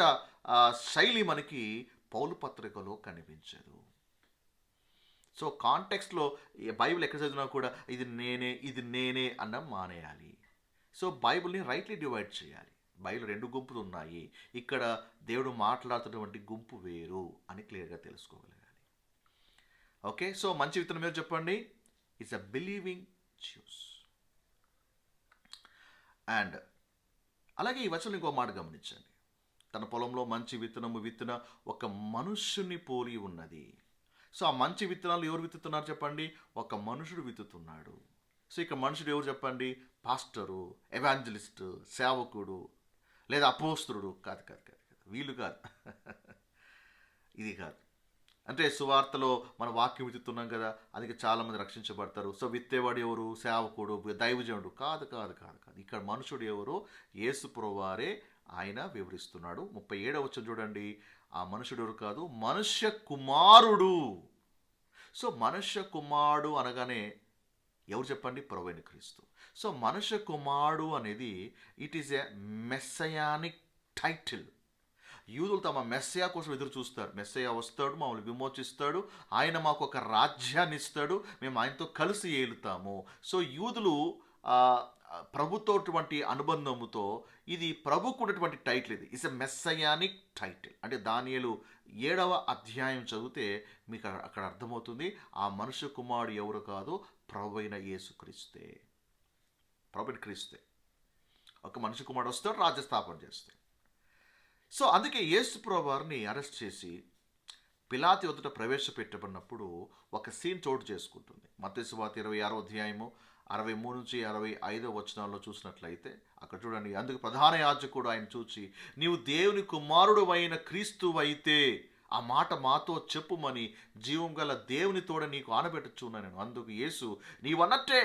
[SPEAKER 1] శైలి మనకి పౌలు పత్రికలో కనిపించదు. సో కాంటెక్స్ట్లో బైబిల్ ఎక్కడ చదివినా కూడా ఇది నేనే అన్న మానేయాలి. సో బైబిల్ని రైట్లీ డివైడ్ చేయాలి. బైబిల్ 2 గుంపులు ఉన్నాయి, ఇక్కడ దేవుడు మాట్లాడుతున్నటువంటి గుంపు వేరు అని క్లియర్గా తెలుసుకోగలగాలి. ఓకే, సో మంచి విత్తనం మీరు చెప్పండి, it's a believing juice. And అలాగే ఈ వచనం ఇంకో మాట గమనించండి, తన పొలంలో మంచి విత్తనము విత్తిన ఒక మనుష్యుని పోలి ఉన్నది. సో ఆ మంచి విత్తనాలు ఎవరు విత్తుతున్నారు చెప్పండి? ఒక మనుషుడు విత్తుతున్నాడు. సో ఇక మనుషుడు ఎవరు చెప్పండి? పాస్టరు, ఎవాంజలిస్ట్, సేవకుడు, లేదా అపోస్తలుడు కాదు, వీళ్ళు కాదు. ఇది కాదు. అంటే సువార్తలో మన వాక్యం విత్తుతున్నాం కదా, అందుకే చాలామంది రక్షించబడతారు. సో విత్తేవాడు ఎవరు? సేవకుడు, దైవజనుడు కాదు. ఇక్కడ మనుషుడు ఎవరు? యేసు ప్రభువారే ఆయన వివరిస్తున్నాడు. 37వ చూడండి, ఆ మనుషుడు ఎవరు కాదు, మనుష్య కుమారుడు. సో మనుష్య కుమారుడు అనగానే ఎవరు చెప్పండి? ప్రభువైన క్రీస్తు. సో మనుష్య కుమారుడు అనేది it is a messianic title. యూదులు తమ మెస్సయా కోసం ఎదురు చూస్తారు. మెస్సయా వస్తాడు, మమ్మల్ని విమోచిస్తాడు, ఆయన మాకు ఒక రాజ్యాన్ని ఇస్తాడు, మేము ఆయనతో కలిసి ఏలుతాము. సో యూదులు ప్రభుతోటువంటి అనుబంధముతో ఇది ప్రభుకు ఉన్నటువంటి టైటిల్. ఇది ఇట్స్ ఎ మెస్సయానిక్ టైటిల్. అంటే దానియేలు 7వ అధ్యాయం చదివితే మీకు అక్కడ అర్థమవుతుంది. ఆ మనుష్య కుమారుడు ఎవరు కాదు, ప్రభు అయిన యేసుక్రీస్తే. ప్రభుని క్రీస్తే. ఒక మనుష్య కుమారుడు వస్తాడు, రాజ్యస్థాపన చేస్తాడు. సో అందుకే యేసు ప్రభు వారిని అరెస్ట్ చేసి పిలాతు ఎదుట ప్రవేశపెట్టబడినప్పుడు ఒక సీన్ చోటు చేసుకుంటుంది. మత్తయి సువార్త 26వ అధ్యాయము 63 నుంచి 65 వచనాల్లో చూసినట్లయితే అక్కడ చూడండి. అందుకు ప్రధాన యాజకుడు ఆయన చూచి, నీవు దేవుని కుమారుడు అయిన క్రీస్తు అయితే ఆ మాట మాతో చెప్పుమని జీవం గల దేవుని తోడ నీకు ఆనబెట్టుచున్నాను. అందుకు యేసు, నీవన్నట్టే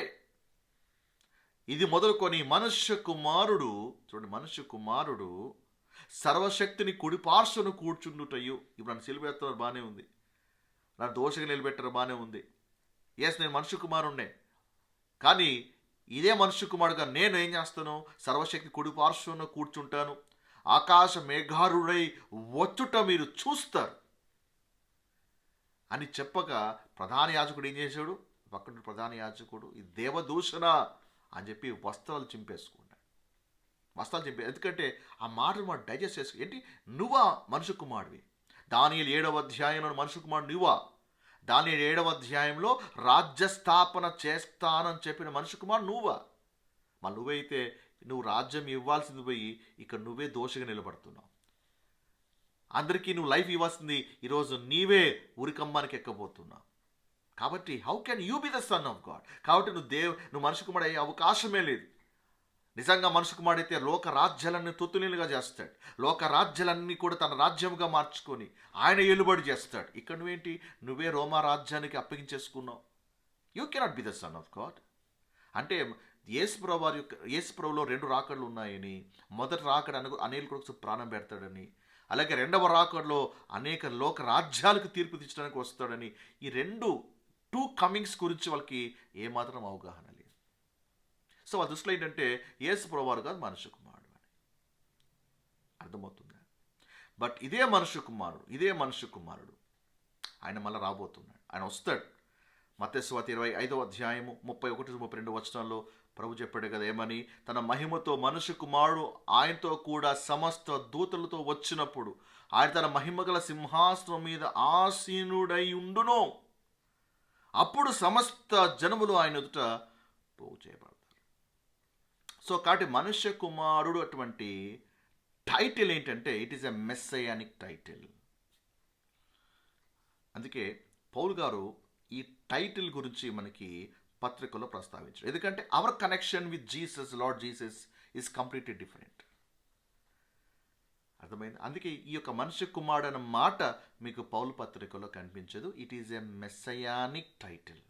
[SPEAKER 1] ఇది మొదలుకొని మనుష్య కుమారుడు, చూడండి, మనుష్య కుమారుడు సర్వశక్తిని కుడి పార్శ్వను కూర్చుండుటయు. ఇప్పుడు నన్ను సిలువెత్తారు బాగానే ఉంది, నన్ను దోషగా నిలబెట్టారు బాగానే ఉంది. ఎస్, నేను మనుష్య కుమారుణ్ణే. కానీ ఇదే మనుష్య కుమారుడుగా నేను ఏం చేస్తాను? సర్వశక్తి కుడి పార్శ్వను కూర్చుంటాను, ఆకాశ మేఘారుడై వచ్చుట మీరు చూస్తారు అని చెప్పగా ప్రధాన యాజకుడు ఏం చేశాడు? పక్కన ప్రధాన యాజకుడు ఈ దేవదూషణ అని చెప్పి వస్త్రాలు చింపేసుకున్నాడు. ఎందుకంటే ఆ మాటలు మనం డైజెస్ట్ చేసుకో. ఏంటి, నువ్వా మనుష్య కుమారుడివి? దానియేలు 7వ అధ్యాయంలో మనుష్య కుమారుడు నువ్వా? దానియేలు 7వ అధ్యాయంలో రాజ్యస్థాపన చేస్తానని చెప్పిన మనుష్య కుమారుడు నువ్వా? మళ్ళీ నువ్వైతే నువ్వు రాజ్యం ఇవ్వాల్సింది పోయి ఇక్కడ నువ్వే దోషగా నిలబడుతున్నావు. అందరికీ నువ్వు లైఫ్ ఇవ్వాల్సింది ఈరోజు నీవే ఉరికమ్మానికి ఎక్కబోతున్నావు. కాబట్టి how can you be the son of God? కాబట్టి నువ్వు మనుష్య కుమారుడు అయ్యే అవకాశమే లేదు. నిజంగా మనుషు కుమారుడైతే లోక రాజ్యాలన్నీ తొత్తులీలుగా చేస్తాడు. లోక రాజ్యాలన్నీ కూడా తన రాజ్యంగా మార్చుకొని ఆయన ఏలుబడి చేస్తాడు. ఇక్కడ నువ్వేంటి, నువ్వే రోమా రాజ్యానికి అప్పగించేసుకున్నావు. You cannot be the son of God. అంటే యేసుప్రభులో 2 రాకడలు ఉన్నాయని, మొదటి రాకడ అనేక కొరకు ప్రాణం పెడతాడని, అలాగే 2వ రాకడలో అనేక లోక రాజ్యాలకు తీర్పు తీర్చడానికి వస్తాడని, ఈ 2 కమింగ్స్ గురించి వాళ్ళకి ఏమాత్రం అవగాహన లేదు. సో వాళ్ళ దృష్టిలో ఏంటంటే యేసు ప్రభువారు కాదు, మనుష్య కుమారుడు అని అర్థమవుతుందా? బట్ ఇదే మనుష్య కుమారుడు ఆయన మళ్ళీ రాబోతున్నాడు. ఆయన వస్తాడు. మత్తయి సువార్త 25వ అధ్యాయము 31-32 వచనాల్లో ప్రభు చెప్పాడు కదా ఏమని, తన మహిమతో మనుష్య కుమారుడు ఆయనతో కూడా సమస్త దూతలతో వచ్చినప్పుడు ఆయన తన మహిమగల సింహాసనం మీద ఆసీనుడై ఉండును. అప్పుడు సమస్త జనములు ఆయన ఎదుట పోగు చేయబడతారు. సో కాబట్టి మనుష్య కుమారుడు అటువంటి టైటిల్ ఏంటంటే it is a messianic title. అందుకే పౌలు గారు ఈ టైటిల్ గురించి మనకి పత్రికలో ప్రస్తావించారు. ఎందుకంటే our connection with Jesus, lord Jesus is completely different. అర్థమైంది? అందుకే ఈ యొక్క మనుష్య కుమారుడు అన్న మాట మీకు పౌలు పత్రికలో కనిపించదు. It is a messianic title.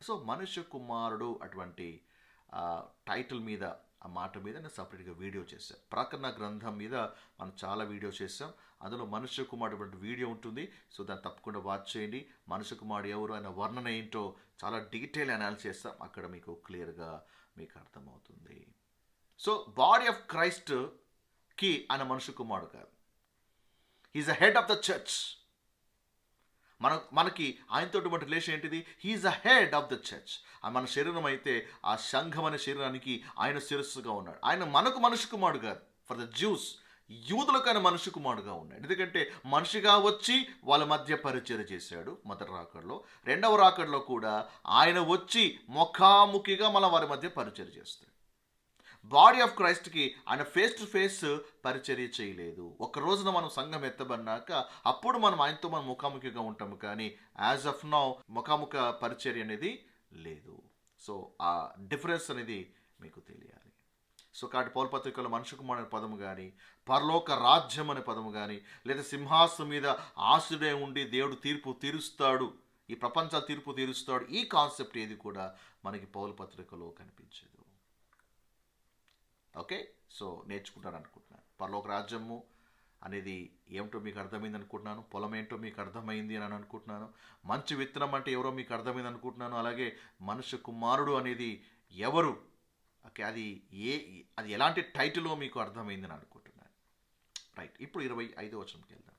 [SPEAKER 1] So మనుష్య కుమారుడు అటువంటి టైటిల్ మీద, ఆ మాట మీద నేను సపరేట్గా వీడియో చేశాను. ప్రకటన గ్రంథం మీద మనం చాలా వీడియో చేసాం. అందులో మనుష్య కుమారుడు వీడియో ఉంటుంది. సో దాన్ని తప్పకుండా వాచ్ చేయండి. మనుష్య కుమారుడు ఎవరు అనే వర్ణన ఏంటో చాలా డీటెయిల్ అనాలిసిస్ చేస్తాం. అక్కడ మీకు క్లియర్గా మీకు అర్థమవుతుంది. సో బాడీ ఆఫ్ క్రైస్ట్కి ఆయన మనుష్య కుమారుడు కాదు. He's the head of the church. మనకి ఆయనతో రిలేషన్ ఏంటిది? He's the head of the church. మన శరీరం అయితే ఆ సంఘం అనే శరీరానికి ఆయన శిరస్సుగా ఉన్నాడు. ఆయన మనకు మనుష్య కుమారుడు కాదు. ఫర్ ద జ్యూస్, యూదులకు ఆయన మనుష్య కుమారుడుగా ఉన్నాడు. ఎందుకంటే మనిషిగా వచ్చి వాళ్ళ మధ్య పరిచర్య చేశాడు మొదటి రాకడలో. 2వ రాకడలో కూడా ఆయన వచ్చి ముఖాముఖిగా మన వారి మధ్య పరిచర్య చేస్తాడు. బాడీ ఆఫ్ క్రైస్ట్కి ఆయన ఫేస్ టు ఫేస్ పరిచర్య చేయలేదు. ఒక రోజున మనం సంఘం ఎత్తబడినాక అప్పుడు మనం ఆయనతో మనం ముఖాముఖిగా ఉంటాము. కానీ యాజ్ ఆఫ్ నౌ ముఖాముఖ పరిచర్య అనేది లేదు. సో ఆ డిఫరెన్స్ అనేది మీకు తెలియాలి. సో కాబట్టి పౌలు పత్రికలో మనుష్య కుమారుడు అనే పదము కానీ, పరలోక రాజ్యం అనే పదము కానీ, లేదా సింహాసనం మీద ఆశుడే ఉండి దేవుడు తీర్పు తీరుస్తాడు, ఈ ప్రపంచ తీర్పు తీరుస్తాడు, ఈ కాన్సెప్ట్ ఏది కూడా మనకి పౌలు పత్రికలో కనిపించదు. ఓకే, సో నేర్చుకుంటాను అనుకుంటున్నాను. పరలోక రాజ్యము అనేది ఏమిటో మీకు అర్థమైంది అనుకుంటున్నాను. పొలం ఏంటో మీకు అర్థమైంది అని అనుకుంటున్నాను. మంచి విత్తనం అంటే ఎవరో మీకు అర్థమైంది అనుకుంటున్నాను. అలాగే మనుష్య కుమారుడు అనేది ఎవరు, ఓకే, అది ఎలాంటి టైటిల్లో మీకు అర్థమైందని అనుకుంటున్నాను. రైట్, ఇప్పుడు 25వ వచనంకి వెళ్దాం.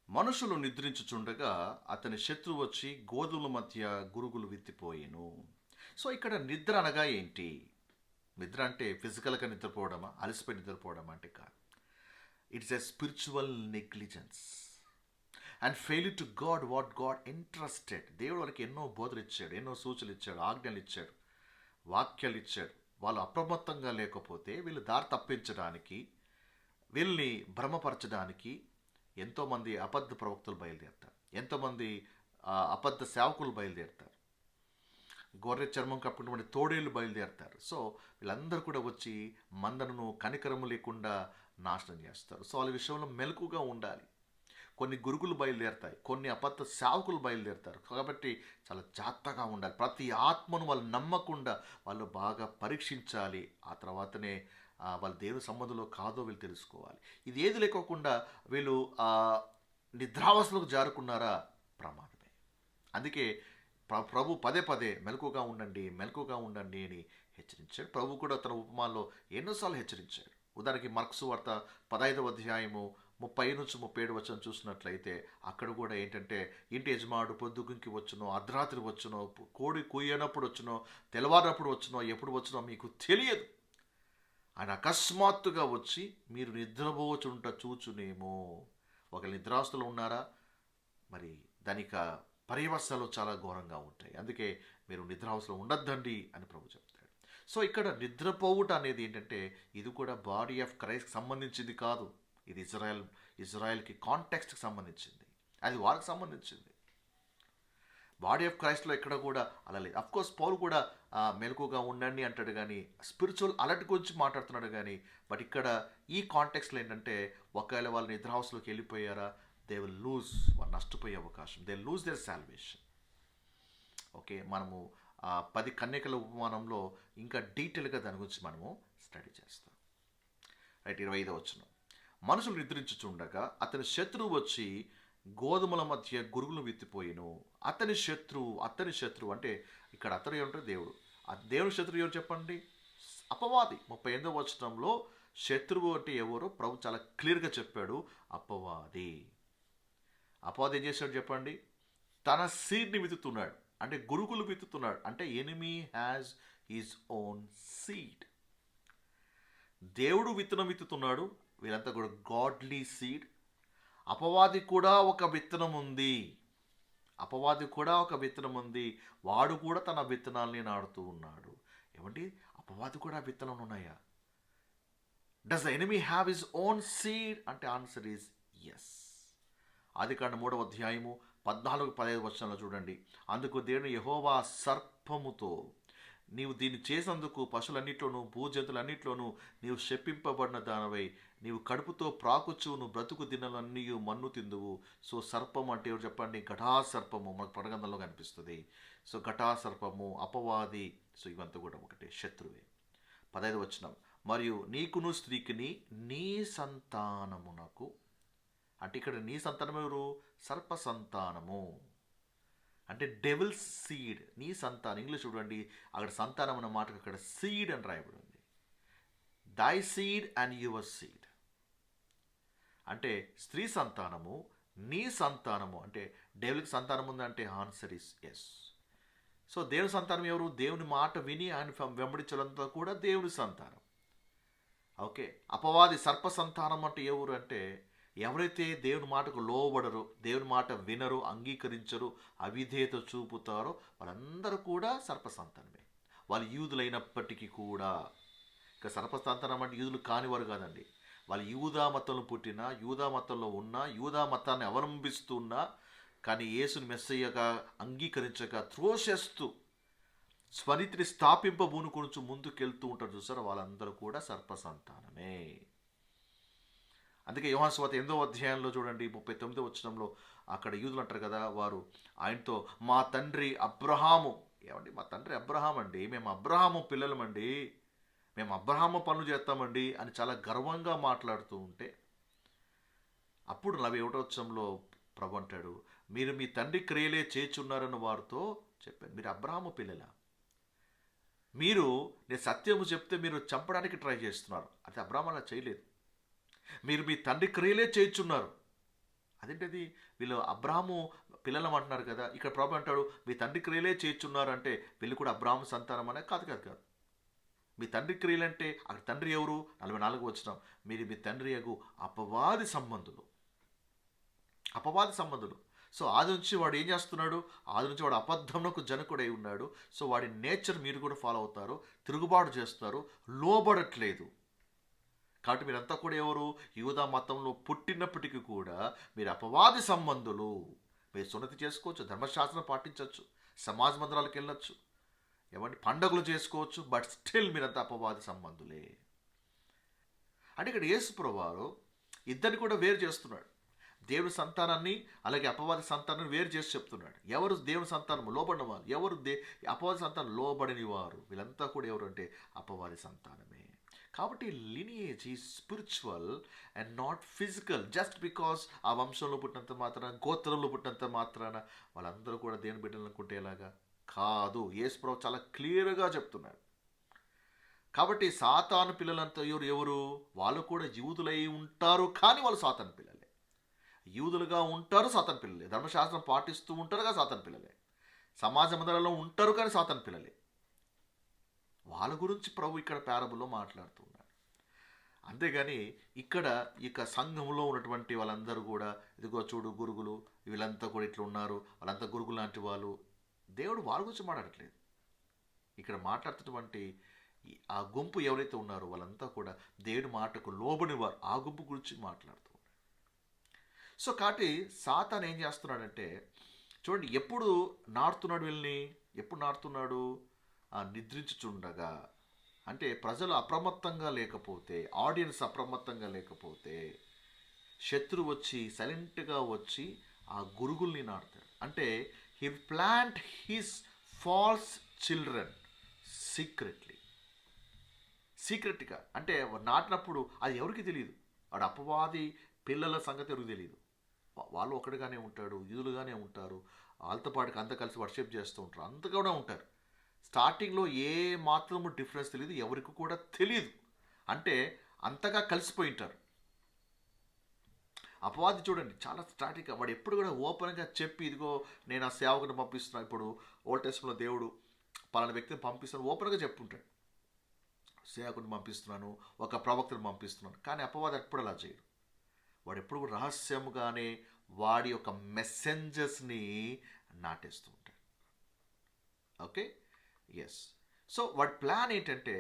[SPEAKER 1] మనుషులు నిద్రించుచుండగా అతని శత్రువు వచ్చి గోధుల మధ్య గురుగులు విత్తిపోయేను. సో ఇక్కడ నిద్ర అనగా ఏంటి? నిద్ర అంటే ఫిజికల్గా నిద్రపోవడమా, అలసిపోయి నిద్రపోవడమా అంటే కాదు. It's a spiritual negligence and fail to God what God interested. దేవుడు వాళ్ళకి ఎన్నో బోధలు ఇచ్చాడు, ఎన్నో సూచనలు ఇచ్చాడు, ఆజ్ఞలు ఇచ్చాడు, వాక్యాలు ఇచ్చాడు. వాళ్ళు అప్రమత్తంగా లేకపోతే వీళ్ళు దారి తప్పించడానికి, వీళ్ళని భ్రమపరచడానికి ఎంతోమంది అబద్ధ ప్రవక్తలు బయలుదేరుతారు, ఎంతోమంది అబద్ధ సేవకులు బయలుదేరుతారు, గొర్రె చర్మం కప్పుకున్నటువంటి తోడేళ్ళు బయలుదేరుతారు. సో వీళ్ళందరూ కూడా వచ్చి మందను కనికరము లేకుండా నాశనం చేస్తారు. సో వాళ్ళ విషయంలో మెలకుగా ఉండాలి. కొన్ని గురుగులు బయలుదేరుతాయి, కొన్ని అబద్ధ సేవకులు బయలుదేరుతారు. కాబట్టి చాలా జాగ్రత్తగా ఉండాలి. ప్రతి ఆత్మను వాళ్ళు నమ్మకుండా వాళ్ళు బాగా పరీక్షించాలి. ఆ తర్వాతనే వాళ్ళ దేవుని సంబంధంలో కాదో వీళ్ళు తెలుసుకోవాలి. ఇది ఏది లేకోకుండా వీళ్ళు నిద్రావస్థలకు జారుకున్నారా ప్రమాదమే. అందుకే ప్రభు పదే పదే మెలకుగా ఉండండి, మెలకుగా ఉండండి అని హెచ్చరించాడు. ప్రభు కూడా తన ఉపమాల్లో ఎన్నోసార్లు హెచ్చరించాడు. ఉదాహరణకి మార్క్సు వార్త 15వ అధ్యాయము 30 నుంచి 37 వచనం చూసినట్లయితే అక్కడ కూడా ఏంటంటే, ఇంటి యజమానుడు పొద్దుగుంకి వచ్చునో, అర్ధరాత్రి వచ్చునో, కోడి కూయనప్పుడు వచ్చునో, తెల్లవారినప్పుడు వచ్చునో, ఎప్పుడు వచ్చునో మీకు తెలియదు. ఆయన అకస్మాత్తుగా వచ్చి మీరు నిద్రపోచుంట చూచునేమో. ఒక నిద్రాస్తులు ఉన్నారా, మరి దానిక పర్యవస్థలు చాలా ఘోరంగా ఉంటాయి. అందుకే మీరు నిద్రావస్థలో ఉండొద్దండి అని ప్రభు చెప్తాడు. సో ఇక్కడ నిద్రపోవుట అనేది ఏంటంటే, ఇది కూడా బాడీ ఆఫ్ క్రైస్ట్కి సంబంధించింది కాదు. ఇది ఇజ్రాయెల్కి కాంటెక్స్ట్కి సంబంధించింది, అది వారికి సంబంధించింది. బాడీ ఆఫ్ క్రైస్ట్లో ఎక్కడ కూడా అలా లేదు. అఫ్కోర్స్ పౌలు కూడా మెలకుగా ఉండండి అంటాడు, కానీ స్పిరిచువల్ అలర్ట్ గురించి మాట్లాడుతున్నాడు. కానీ బట్ ఇక్కడ ఈ కాంటెక్స్లో ఏంటంటే, ఒకవేళ వాళ్ళు నిద్రావస్థలోకి వెళ్ళిపోయారా, దే విల్ లూజ్, వాళ్ళు నష్టపోయే అవకాశం, they lose their salvation. Okay, మనము 10 కన్యకల ఉపమానంలో ఇంకా డీటెయిల్గా దాని గురించి మనము స్టడీ చేస్తాం. రైట్, 25వ వచనం. మనుషులు నిద్రించుచుండగా అతని శత్రువు వచ్చి గోధుమల మధ్య గురుగులు విత్తిపోయిను. అతని శత్రువు అంటే ఇక్కడ అతను ఏమంటారు, దేవుడు. ఆ దేవుని శత్రువు ఎవరు చెప్పండి, అపవాది. 38వ వచనంలో శత్రువు అంటే ఎవరో ప్రభు చాలా క్లియర్గా చెప్పాడు, అపవాది. అపవాది ఏం చేశాడు చెప్పండి, తన సీడ్ని విత్తుతున్నాడు, అంటే గురుగులు విత్తుతున్నాడు. అంటే enemy has his own seed. దేవుడు విత్తనం విత్తుతున్నాడు, వీళ్ళంతా కూడా గాడ్లీ సీడ్. అపవాది కూడా ఒక విత్తనం ఉంది, వాడు కూడా తన విత్తనాల్ని నాడుతూ ఉన్నాడు. ఏమండి, అపవాది కూడా విత్తనం ఉన్నాయా? Does the enemy have his own seed అంటే ఆన్సర్ ఈజ్ ఎస్. ఆదికాండం 3వ అధ్యాయము 14-15 వచనాల్లో చూడండి. అందుకు దేవుడు యెహోవా సర్పముతో, నీవు దీన్ని చేసినందుకు పశువులన్నిట్లోనూ భూజంతులన్నిట్లోనూ నీవు శపింపబడిన దానవై, నీవు కడుపుతో ప్రాకుచు నువ్వు బ్రతుకు దినలన్నీ మన్ను తిందువు. సో సర్పం అంటే ఎవరు చెప్పండి, ఘటాసర్పము. మనకు పడగంధంలో కనిపిస్తుంది. సో ఘటాసర్పము, అపవాది. సో ఇవంతా కూడా ఒకటే, శత్రువే. 15వ వచనం. మరియు నీకును స్త్రీకిని నీ సంతానమునకు, అంటే ఇక్కడ నీ సంతానం ఎవరు, సర్ప సంతానము అంటే డెవిల్ సీడ్. నీ సంతానం, ఇంగ్లీష్ చూడండి, అక్కడ సంతానం అన్న మాటకు అక్కడ సీడ్ అని రాయబడి ఉంది. దై సీడ్ అండ్ యువర్ సీడ్ అంటే స్త్రీ సంతానము, నీ సంతానము. అంటే డెవిల్కి సంతానం ఉందంటే ఆన్సర్ ఇస్ ఎస్. సో దేవుని సంతానం ఎవరు, దేవుని మాట విని ఆయన వెంబడించాలంతా కూడా దేవుని సంతానం. ఓకే, అపవాది సర్ప సంతానం అంటే ఎవరు అంటే, ఎవరైతే దేవుని మాటకు లోబడరు, దేవుని మాట వినరు, అంగీకరించరు, అవిధేయత చూపుతారో వాళ్ళందరూ కూడా సర్ప సంతానమే. వాళ్ళు యూదులైనప్పటికీ కూడా. ఇక సర్ప సంతానం అంటే యూదులు కానివారు కాదండి. వాళ్ళు యూదా మతంలో పుట్టినా, యూదా మతంలో ఉన్నా, యూదా మతాన్ని అవలంబిస్తున్నా, కానీ యేసుని మెస్సయ్యగా అంగీకరించక త్రోషేస్తూ స్వనీతిని స్థాపింపబూనుకొనుచు ముందుకెళ్తూ ఉంటారు చూసారా, వాళ్ళందరూ కూడా సర్ప సంతానమే. అందుకే యోహాను సువార్త 8వ అధ్యాయంలో చూడండి, 39వ వచనంలో అక్కడ యూదులు అంటారు కదా, వారు ఆయనతో మా తండ్రి అబ్రహాము. ఏమండి, మా తండ్రి అబ్రహాం అండి, మేము అబ్రహాము పిల్లలమండి, మేము అబ్రహాము పనులు చేస్తామండి అని చాలా గర్వంగా మాట్లాడుతూ ఉంటే, అప్పుడు 41వ వచనంలో ప్రభు అంటాడు, మీరు మీ తండ్రి క్రియలే చేర్చున్నారని వారితో చెప్పాను. మీరు అబ్రహాము పిల్లల, మీరు నేను సత్యము చెప్తే మీరు చంపడానికి ట్రై చేస్తున్నారు. అది అబ్రహాం అలా చేయలేదు. మీరు మీ తండ్రి క్రియలే చేర్చున్నారు. అదేంటది, వీళ్ళు అబ్రాహాము పిల్లలం అంటున్నారు కదా, ఇక్కడ ప్రభు అంటాడు మీ తండ్రి క్రియలే చేర్చున్నారు అంటే వీళ్ళు కూడా అబ్రాహాము సంతానం అనే కాదు. మీ తండ్రి క్రియలంటే అక్కడ తండ్రి ఎవరు? 44 వచనం, మీరు మీ తండ్రి యగు అపవాది సంబంధులు. అపవాది సంబంధులు. సో ఆది నుంచి వాడు ఏం చేస్తున్నాడు? ఆది నుంచి వాడు అబద్ధమునకు జనకుడై ఉన్నాడు. సో వాడి నేచర్ మీరు కూడా ఫాలో అవుతారు, తిరుగుబాటు చేస్తారు, లోబడట్లేదు. కాబట్టి మీరంతా కూడా ఎవరు? యూదా మతంలో పుట్టినప్పటికీ కూడా మీరు అపవాది సంబంధులు. మీరు సున్నతి చేసుకోవచ్చు, ధర్మశాస్త్రం పాటించవచ్చు, సమాజ మందిరాలకు వెళ్ళొచ్చు, ఏమంటే పండగలు చేసుకోవచ్చు, బట్ స్టిల్ మీరంతా అపవాది సంబంధులే. అంటే ఇక్కడ యేసు ప్రభువారు ఇద్దరిని కూడా వేరు చేస్తున్నాడు. దేవుని సంతానాన్ని అలాగే అపవాది సంతానాన్ని వేరు చేసి చెప్తున్నాడు. ఎవరు దేవుని సంతానము? లోబడిన వారు. ఎవరు అపవాది సంతానం? లోబడిని వారు. వీళ్ళంతా కూడా ఎవరు అంటే అపవాది సంతానమే. కాబట్టి లినియేజ్ ఈ spiritual and not physical. Just because ఆ వంశంలో పుట్టినంత మాత్రాన, గోత్రంలో పుట్టినంత మాత్రాన వాళ్ళందరూ కూడా దేవుని బిడ్డలు అనుకుంటే ఎలాగా? కాదు. యేసు ప్రభు చాలా క్లియర్గా చెప్తున్నాడు. కాబట్టి సాతాను పిల్లలంతా ఎవరు? వాళ్ళు కూడా యూదులై ఉంటారు, కానీ వాళ్ళు సాతాను పిల్లలే. యూదులుగా ఉంటారు, సాతాను పిల్లలే. ధర్మశాస్త్రం పాటిస్తూ ఉంటారుగా, సాతాను పిల్లలే. సమాజ మందిరాల్లో ఉంటారు, కానీ సాతాను పిల్లలే. వాళ్ళ గురించి ప్రభు ఇక్కడ పారబుల్లో మాట్లాడుతున్నాడు. అంతేగాని ఇక్కడ ఇక సంఘంలో ఉన్నటువంటి వాళ్ళందరూ కూడా ఇదిగో చూడు గురుగులు, వీళ్ళంతా కూడా ఇట్లా ఉన్నారు, వాళ్ళంతా గురుగులు లాంటి వాళ్ళు. దేవుడు వాళ్ళ గురించి మాట్లాడట్లేదు. ఇక్కడ మాట్లాడుతున్నటువంటి ఆ గుంపు ఎవరైతే ఉన్నారో వాళ్ళంతా కూడా దేవుడి మాటకు లోబడి వారు. ఆ గుంపు గురించి మాట్లాడుతూ. సో కాబట్టి సాతాను ఏం చేస్తున్నాడంటే, చూడండి, ఎప్పుడు నాడుతున్నాడు వీళ్ళని? ఎప్పుడు నాడుతున్నాడు? నిద్రించుచుండగా. అంటే ప్రజలు అప్రమత్తంగా లేకపోతే, ఆడియన్స్ అప్రమత్తంగా లేకపోతే, శత్రువు వచ్చి సైలెంట్గా వచ్చి ఆ గురుగుల్ని నాటుతాడు. అంటే he plant his false children సీక్రెట్గా. అంటే నాటినప్పుడు అది ఎవరికి తెలియదు. వాడు అపవాది పిల్లల సంగతి ఎవరికి తెలియదు. వాళ్ళు ఒకటిగానే ఉంటాడు, యూదులుగానే ఉంటారు, వాళ్ళతో పాటుకి అంతా కలిసి వర్షిప్ చేస్తూ ఉంటారు, అంతగానే ఉంటారు. స్టార్టింగ్లో ఏ మాత్రము డిఫరెన్స్ తెలియదు, ఎవరికి కూడా తెలియదు. అంటే అంతగా కలిసిపోయి ఉంటారు. అపవాది చూడండి చాలా స్టార్టింగ్గా వాడు ఎప్పుడు కూడా ఓపెన్గా చెప్పి, ఇదిగో నేను ఆ సేవకుని పంపిస్తున్నాను. ఇప్పుడు ఓల్డ్ టెస్ట్మెంట్లో దేవుడు పలానా వ్యక్తిని పంపిస్తున్నాను ఓపెన్గా చెప్పుంటాడు. సేవకుని పంపిస్తున్నాను, ఒక ప్రవక్తను పంపిస్తున్నాను. కానీ అపవాది ఎప్పుడు అలా చేయడు. వాడు ఎప్పుడు రహస్యముగానే వాడి యొక్క మెసెంజర్స్ని నాటేస్తూ ఉంటాడు. Okay, yes. సో వాడి ప్లాన్ ఏంటంటే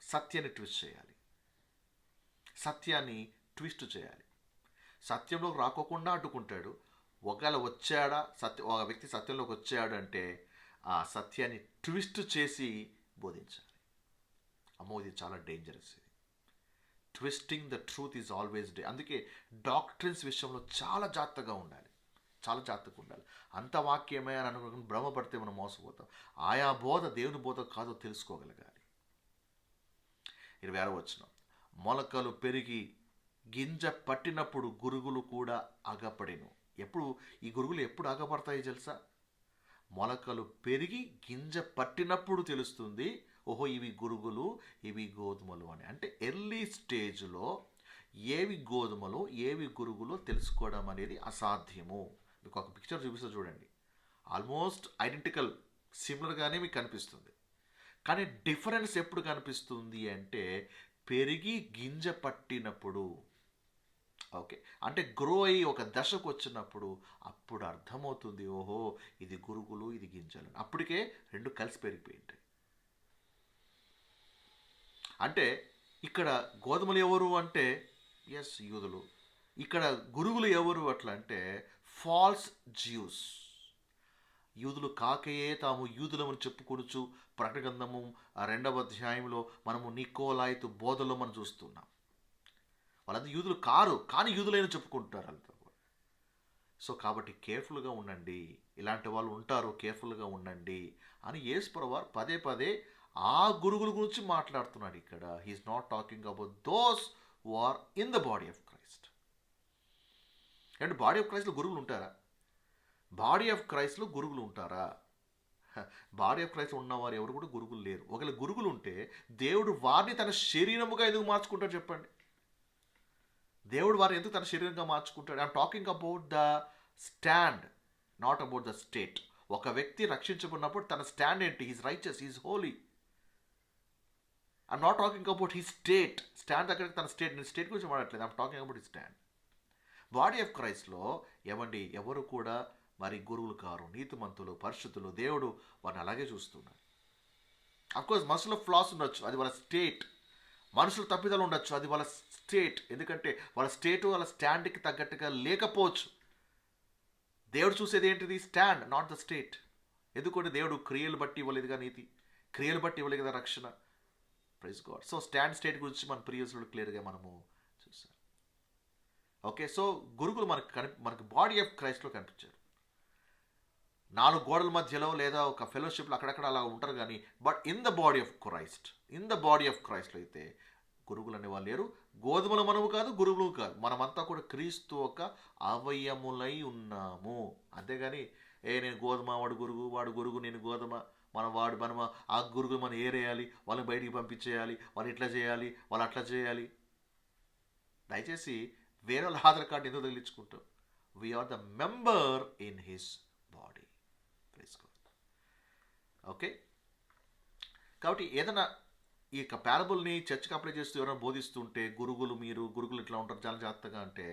[SPEAKER 1] సత్యాన్ని ట్విస్ట్ చేయాలి, సత్యాన్ని ట్విస్ట్ చేయాలి. సత్యంలోకి రాకోకుండా అడ్డుకుంటాడు. ఒకవేళ వచ్చాడా, ఒక వ్యక్తి సత్యంలోకి వచ్చాడు అంటే ఆ సత్యాన్ని ట్విస్ట్ చేసి బోధించాలి. అమ్మో, ఇది చాలా డేంజరస్. ఇది twisting the truth is always అందుకే డాక్ట్రిన్స్ విషయంలో చాలా జాగ్రత్తగా ఉండాలి, చాలా జాగ్రత్తగా ఉండాలి. అంత వాక్యమే అని అనుకుని భ్రమపడితే మనం మోసపోతాం. ఆయా బోధ దేవుని బోధ కాదో తెలుసుకోగలగాలి. 26వ వచనం, మొలకలు పెరిగి గింజ పట్టినప్పుడు గురుగులు కూడా అగపడెను. ఎప్పుడు ఈ గురుగులు ఎప్పుడు అగపడతాయి తెలుసా? మొలకలు పెరిగి గింజ పట్టినప్పుడు తెలుస్తుంది, ఓహో ఇవి గురుగులు, ఇవి గోధుమలు అని. అంటే ఎర్లీ స్టేజ్లో ఏవి గోధుమలు ఏవి గురుగులు తెలుసుకోవడం అనేది అసాధ్యము. మీకు ఒక పిక్చర్ చూపిస్తే చూడండి, ఆల్మోస్ట్ ఐడెంటికల్ సిమిలర్గానే మీకు కనిపిస్తుంది. కానీ డిఫరెన్స్ ఎప్పుడు కనిపిస్తుంది అంటే పెరిగి గింజ పట్టినప్పుడు. ఓకే, అంటే గ్రో అయ్యి ఒక దశకు వచ్చినప్పుడు అప్పుడు అర్థమవుతుంది, ఓహో ఇది గురుగులు ఇది గింజలు. అప్పటికే రెండు కలిసి పెరిగిపోయి ఉంటాయి. అంటే ఇక్కడ గోధుమలు ఎవరు అంటే ఎస్ యూదులు, ఇక్కడ గురుగులు ఎవరు అట్లా అంటే ఫాల్స్ జ్యూస్. యూదులు కాకయే తాము యూదులమని చెప్పుకొనుచు ప్రకటన గ్రంథము 2వ అధ్యాయంలో మనము నికోలాయితు బోధలో మనం చూస్తున్నాం. వాళ్ళంతా యూదులు కారు, కానీ యూదులైన చెప్పుకుంటారు అంతా. సో కాబట్టి కేర్ఫుల్గా ఉండండి, ఇలాంటి వాళ్ళు ఉంటారు, కేర్ఫుల్గా ఉండండి అని యేసు ప్రభువు పదే పదే ఆ గురుగుల గురించి మాట్లాడుతున్నాడు. ఇక్కడ he's not talking about those who are in the body of Christ. అంటే బాడీ ఆఫ్ క్రైస్ట్లో గురుగులు ఉంటారా? బాడీ ఆఫ్ క్రైస్ట్లో గురుగులు ఉంటారా? బాడీ ఆఫ్ క్రైస్ట్ ఉన్నవారు ఎవరు కూడా గురుగులు లేరు. ఒకవేళ గురుగులు ఉంటే దేవుడు వారిని తన శరీరముగా ఎందుకు మార్చుకుంటాడు చెప్పండి? దేవుడు వారిని ఎందుకు తన శరీరంగా మార్చుకుంటాడు? I'm talking about the stand, not about the state. ఒక వ్యక్తి రక్షించుకున్నప్పుడు తన స్టాండ్ ఏంటి? He's righteous, he's holy. I'm not talking about he state. Stand దగ్గర తన స్టేట్, నేను స్టేట్ గురించి మాట్లాడట్లేదు. I'm talking about he stand. Body of క్రైస్ట్లో ఏమండి ఎవరు కూడా మరి గురువులు కారు, నీతిమంతులు, పరిశుద్ధులు, దేవుడు వారిని అలాగే చూస్తున్నాడు. అఫ్కోర్స్ మనుషుల ఫ్లాస్ ఉండొచ్చు, అది వాళ్ళ స్టేట్. మనుషులు తప్పిదాలు ఉండొచ్చు, అది వాళ్ళ స్టేట్. ఎందుకంటే వాళ్ళ స్టేట్ వాళ్ళ స్టాండ్కి తగ్గట్టుగా లేకపోవచ్చు. దేవుడు చూసేది ఏంటిది? Stand, not the state. ఎందుకంటే దేవుడు క్రియలు బట్టి ఇవ్వలేదుగా నీతి, క్రియలు బట్టి ఇవ్వలేదు కదా రక్షణ. Praise God. So stand state గురించి మన ప్రియసులు క్లియర్గా మనము చూసాం. ఓకే, సో గురువులు మనకి బాడీ ఆఫ్ క్రైస్ట్లో కనిపించారు. 4 గోడల మధ్యలో లేదా ఒక ఫెలోషిప్లో అక్కడక్కడ అలా ఉంటారు కానీ, but in the body of క్రైస్ట్లో అయితే గురువులు అనే వాళ్ళు లేరు. గోధుమల మనము కాదు, గురువులు కాదు, మనమంతా కూడా క్రీస్తు ఒక అవయములై ఉన్నాము. అంతేగాని నేను గోధుమ, వాడు గురువు నేను గోధుమ, మనం ఆ గురువులు మనం ఏరేయాలి, వాళ్ళని బయటికి పంపించేయాలి, వాళ్ళు ఇట్లా చేయాలి, వాళ్ళు అట్లా చేయాలి. దయచేసి వేరే వాళ్ళ ఆధార్ కార్డు ఎందుకు తగిలించుకుంటాం? We are the member in his body. Okay, కాబట్టి ఏదైనా ఈ యొక్క ప్యారబుల్ని చర్చ్కి అప్లై చేస్తూ ఎవరైనా బోధిస్తుంటే గురువులు ఇట్లా ఉంటారు చాలా జాగ్రత్తగా అంటే,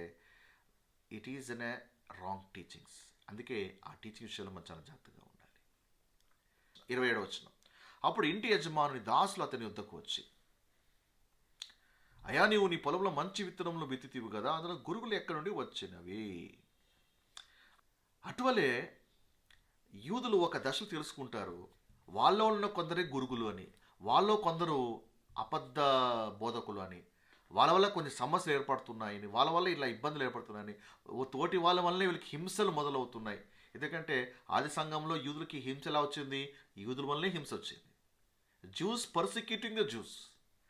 [SPEAKER 1] it is an a wrong teachings. అందుకే ఆ టీచింగ్ విషయంలో మనం చాలా జాగ్రత్తగా ఉండాలి. 27వ వచనం. అప్పుడు ఇంటి యజమానుని దాసులు అతని యుద్ధకు వచ్చి, అయా నీవు నీ పొలంలో మంచి విత్తనంలో విత్తితివు కదా, అందులో గురుగులు ఎక్కడి నుండి వచ్చినవి? అటువలే యూదులు ఒక దశ తెలుసుకుంటారు, వాళ్ళలో ఉన్న కొందరే గురుగులు అని, వాళ్ళలో కొందరు అబద్ధ బోధకులు అని, వాళ్ళ వల్ల కొన్ని సమస్యలు ఏర్పడుతున్నాయని, వాళ్ళ వల్ల ఇలా ఇబ్బందులు ఏర్పడుతున్నాయని, తోటి వాళ్ళ వల్లనే వీళ్ళకి హింసలు మొదలవుతున్నాయి. ఎందుకంటే ఆది సంఘంలో యూదులకి హింస ఎలా వచ్చింది? యూదుల వల్లనే హింస వచ్చింది. Juice persecuting the juice.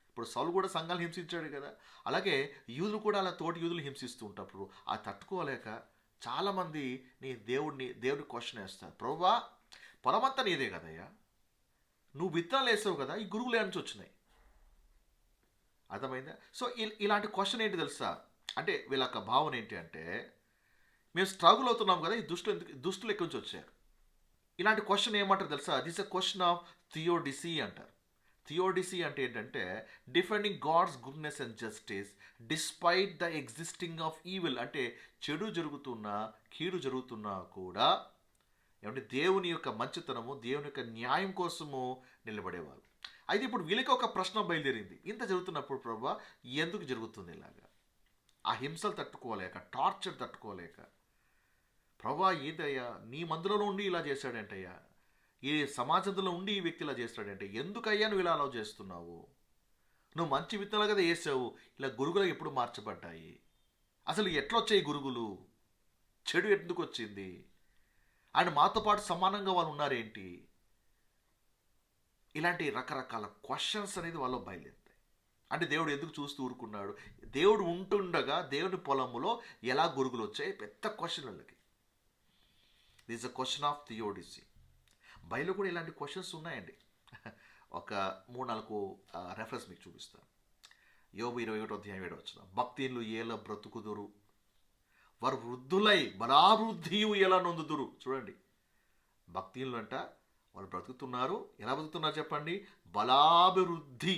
[SPEAKER 1] ఇప్పుడు సౌలు కూడా సంఘాలు హింసించాడు కదా, అలాగే యూదులు కూడా అలా తోటి యూదులు హింసిస్తూ ఉంటారు. ఆ తట్టుకోలేక చాలామంది దేవుడిని క్వశ్చన్ వేస్తారు, ప్రభువా పొలమంతా నీదే కదయ్యా, నువ్వు విత్తనాలు వేసావు కదా, ఈ గురువులు నుంచి వచ్చినాయి. అర్థమైందా? సో ఇలాంటి క్వశ్చన్ ఏంటి తెలుసా? అంటే వీళ్ళ యొక్క భావన ఏంటి అంటే, మేము స్ట్రగుల్ అవుతున్నాం కదా, ఈ దుష్టులు ఎక్కడి నుంచి వచ్చారు? ఇలాంటి క్వశ్చన్ ఏమంటారు తెలుసా? This a question of theodicy అంటారు. థియోడిసీ అంటే ఏంటంటే defending God's goodness and justice despite the existing of evil. అంటే చెడు జరుగుతున్నా, కీడు జరుగుతున్నా కూడా ఏమంటే దేవుని యొక్క మంచితనము, దేవుని యొక్క న్యాయం కోసము నిలబడేవాళ్ళు. అయితే ఇప్పుడు వీళ్ళకి ఒక ప్రశ్న బయలుదేరింది, ఇంత జరుగుతున్నప్పుడు ప్రభువా ఎందుకు జరుగుతుంది ఇలాగా? ఆ హింసలు తట్టుకోలేక, టార్చర్ తట్టుకోలేక, ప్రభువా ఏదయ్యా నీ మందులో ఉండి ఇలా చేశాడంటయ్యా, ఈ సమాజంలో ఉండి ఈ వ్యక్తి ఇలా చేస్తాడంటే ఎందుకయ్యా నువ్వు ఇలా అలౌ చేస్తున్నావు? నువ్వు మంచి విత్తనాలు కదా వేసావు, ఇలా గురుగులు ఎప్పుడు మార్చబడ్డాయి? అసలు ఎట్లా వచ్చాయి గురుగులు? చెడు ఎందుకు వచ్చింది? అండ్ మాతో పాటు సమానంగా వాళ్ళు ఉన్నారేంటి? ఇలాంటి రకరకాల క్వశ్చన్స్ అనేది వాళ్ళు బయలుదేరుతాయి. అంటే దేవుడు ఎందుకు చూస్తూ ఊరుకున్నాడు? దేవుడు ఉంటుండగా దేవుని పొలంలో ఎలా గురుగులు వచ్చాయి? పెద్ద క్వశ్చన్ వాళ్ళకి. This a question of theodicy. బైబిల్లో కూడా ఇలాంటి క్వశ్చన్స్ ఉన్నాయండి. ఒక 3-4 రెఫరెన్స్ మీకు చూపిస్తాను. యోబు 21:7 భక్తిన్లు ఎలా బ్రతుకుదురు, వారు వృద్ధులై బలాభివృద్ధియు ఎలా నొందుదురు. చూడండి, భక్తిన్లు అంట వాళ్ళు బ్రతుకుతున్నారు. ఎలా బ్రతుకుతున్నారు చెప్పండి? బలాభివృద్ధి,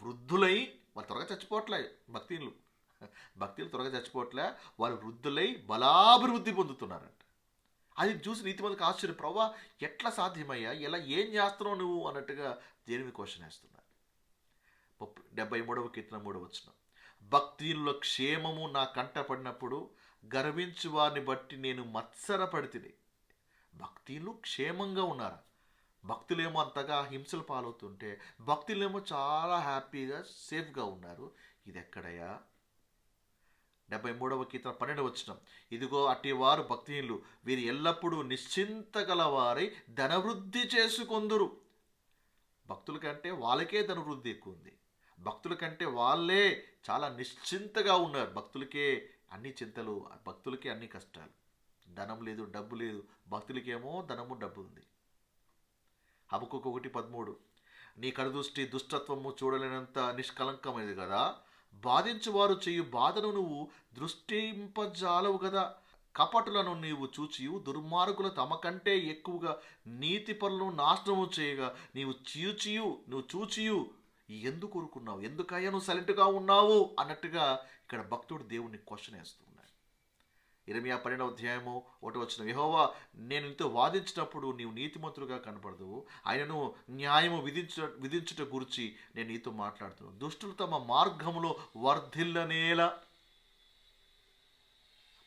[SPEAKER 1] వృద్ధులై, వాళ్ళు త్వరగా చచ్చిపోవట్లే. భక్తులు త్వరగా చచ్చిపోవట్లే, వాళ్ళు వృద్ధులై బలాభివృద్ధి పొందుతున్నారంట. అది చూసి నీతిమంతులకు ఆశ్చర్యం, ప్రభువా ఎట్లా సాధ్యమయ్యా, ఎలా ఏం చేస్తున్నావు నువ్వు అన్నట్టుగా దేవుని క్వశ్చన్ వేస్తున్నారు. 73వ కీర్తన 3వ భక్తిలో క్షేమము నా కంట పడినప్పుడు గర్వించు వారిని బట్టి నేను మత్సరపడితిని. భక్తులు క్షేమంగా ఉన్నారా? భక్తులేమో అంతగా హింసలు పాలవుతుంటే భక్తులేమో చాలా హ్యాపీగా సేఫ్గా ఉన్నారు. ఇది ఎక్కడయ్యా? 73వ కీర్తన 12వ ఇదిగో అట్టి వారు భక్తిహీనులు, వీరు ఎల్లప్పుడూ నిశ్చింత గలవారై ధనవృద్ధి చేసుకొందురు. భక్తుల కంటే వాళ్ళకే ధనవృద్ధి ఎక్కువ ఉంది. భక్తుల కంటే వాళ్ళే చాలా నిశ్చింతగా ఉన్నారు. భక్తులకే అన్ని చింతలు, భక్తులకే అన్ని కష్టాలు. ధనం లేదు, డబ్బు లేదు. భక్తులకేమో ధనము, డబ్బు ఉంది. హబక్కూకు 1:13 నీ కనుదృష్టి దుష్టత్వము చూడలేనంత నిష్కలంకమైనది కదా, బాధించువారు చేయు బాధను నువ్వు దృష్టింపజాలవు కదా. కపటులను నీవు చూచియు దుర్మార్గులు తమ కంటే ఎక్కువగా నీతి పనులను నాశనము చేయగా నువ్వు చూచియు ఎందుకు ఊరుకున్నావు, ఎందుకయ్యా నువ్వు సైలెంట్గా ఉన్నావు అన్నట్టుగా ఇక్కడ భక్తుడు దేవుణ్ణి క్వశ్చన్ వేస్తున్నాడు. ఇర్మియా 12వ అధ్యాయము 1వ వచనం, యెహోవా నేను నీతో వాదించినప్పుడు నీవు నీతిమంతుడుగా కనపడదువు, ఆయనను న్యాయము విధించుట గురించి నేను నీతో మాట్లాడుతున్నాను. దుష్టులు తమ మార్గములో వర్ధిల్లనేలా,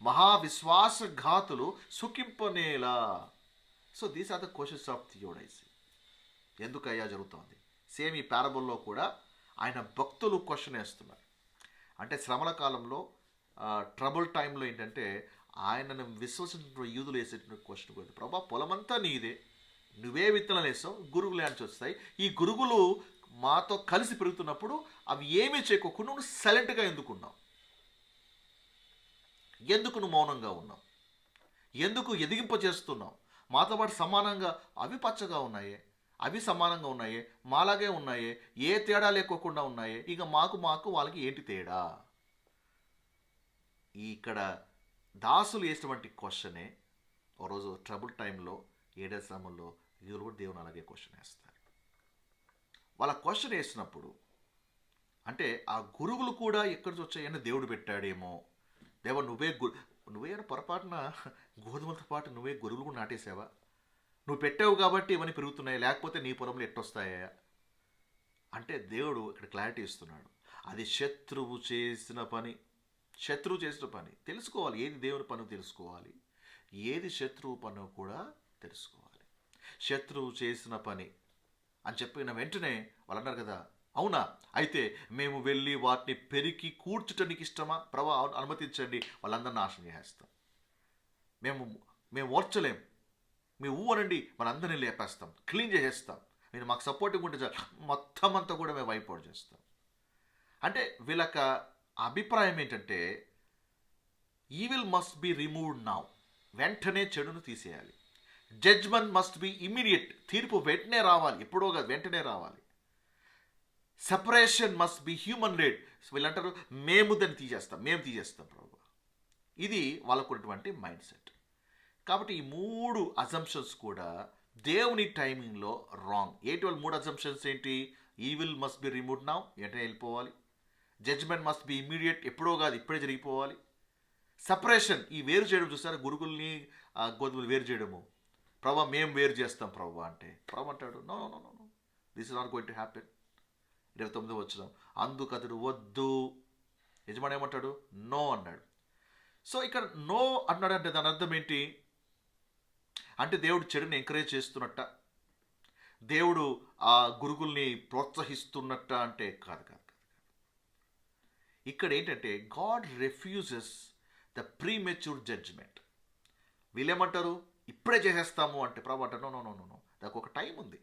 [SPEAKER 1] మహావిశ్వాసఘాతులు సుఖింపనేలా. So these are the questions of theodicy. ఎందుకయ్యా జరుగుతోంది? సేమ్ ఈ పారబుల్లో కూడా ఆయన భక్తులు క్వశ్చన్ వేస్తున్నారు. అంటే శ్రమల కాలంలో, ట్రబుల్ టైంలో ఏంటంటే ఆయనను విశ్వసించిన యూదులు వేసేటువంటి క్వశ్చన్ కూడా, ప్రభా పొలమంతా నీదే, నువ్వే విత్తనాలు వేసావు, గురుగులు ల్యాండ్స్ వస్తాయి, ఈ గురుగులు మాతో కలిసి పెరుగుతున్నప్పుడు అవి ఏమీ చేయకోకుండా నువ్వు సైలెంట్గా ఎందుకున్నావు, ఎందుకు నువ్వు మౌనంగా ఉన్నావు, ఎందుకు ఎదిగింప చేస్తున్నావు, మాతో పాటు సమానంగా అవి పచ్చగా ఉన్నాయే, అవి సమానంగా ఉన్నాయే, మాలాగే ఉన్నాయే, ఏ తేడా లేకోకుండా ఉన్నాయే, ఇక మాకు వాళ్ళకి ఏంటి తేడా? ఇక్కడ దాసులు వేసినటువంటి క్వశ్చనే ఓ రోజు ట్రబుల్ టైంలో, ఏడే శ్రమంలో వీళ్ళు కూడా దేవుని అలాగే క్వశ్చన్ వేస్తారు. వాళ్ళ క్వశ్చన్ వేసినప్పుడు అంటే ఆ గురుగులు కూడా ఎక్కడి నుంచి వచ్చాయని దేవుడు పెట్టాడేమో, దేవా నువ్వే పొరపాటున గోధుమలతో పాటు నువ్వే గురుగులు కూడా నాటేసావా, నువ్వు పెట్టావు కాబట్టి ఇవన్నీ పెరుగుతున్నాయి, లేకపోతే నీ పొలంలో ఎట్టొస్తాయా అంటే దేవుడు ఇక్కడ క్లారిటీ ఇస్తున్నాడు. అది శత్రువు చేసిన పని తెలుసుకోవాలి. ఏది దేవుని పని తెలుసుకోవాలి, ఏది శత్రువు పని కూడా తెలుసుకోవాలి. శత్రువు చేసిన పని అని చెప్పిన వెంటనే వాళ్ళు అన్నారు కదా, అవునా అయితే మేము వెళ్ళి వాటిని పెరికి కూర్చుటనికి ఇష్టమా, ప్రభా అనుమతించండి, వాళ్ళందరినీ నాశనం చేసేస్తాం, మేము ఓర్చలేం, మేము అనండి మనందరినీ లేపేస్తాం, క్లీన్ చేసేస్తాం, మీరు మాకు సపోర్టింగ్ ఉంటే చాలు, మొత్తం అంతా కూడా మేము వైప్ అవుట్ చేస్తాం. అంటే వీళ్ళకి అభిప్రాయం ఏంటంటే evil must be removed now, వెంటనే చెడును తీసేయాలి. జడ్జ్మెంట్ మస్ట్ బి ఇమ్మీడియట్, తీర్పు వెంటనే రావాలి, ఎప్పుడో కాదు వెంటనే రావాలి. Separation must be human raid, వీళ్ళంటారు మేము తీసేస్తాం ప్రభు. ఇది వాళ్ళకున్నటువంటి మైండ్ సెట్. కాబట్టి ఈ 3 అజంప్షన్స్ కూడా దేవుని టైమింగ్లో రాంగ్. వాళ్ళు 3 అజంప్షన్స్ ఏంటి? Evil must be removed now, వెంటనే వెళ్ళిపోవాలి. జడ్జ్మెంట్ మస్ట్ బి ఇమ్మీడియట్, ఎప్పుడో కాదు ఇప్పుడే జరిగిపోవాలి. సపరేషన్, ఈ వేరు చేయడం చూసారా, గురుగుల్ని గోధుమలు వేరు చేయడము, ప్రభా మేము వేరు చేస్తాం ప్రభు అంటే, ప్రభు అంటాడు no no no no this is not going to happen. 29వ వచనం, అందుకు అతడు వద్దు, యజమాని ఏమంటాడు? నో అన్నాడు. సో ఇక్కడ నో అన్నాడు అంటే దాని అర్థం ఏంటి అంటే దేవుడు చెడుని ఎంకరేజ్ చేస్తున్నట్ట, దేవుడు ఆ గురుగుల్ని ప్రోత్సహిస్తున్నట్ట అంటే కాదు. ఇక్కడ ఏంటంటే God refuses the premature judgement. వీళ్ళేమంటారు ఇప్పుడే చేసేస్తాము అంటే, ప్రభు అంటారు నో నో నో నో, దానికి ఒక టైం ఉంది.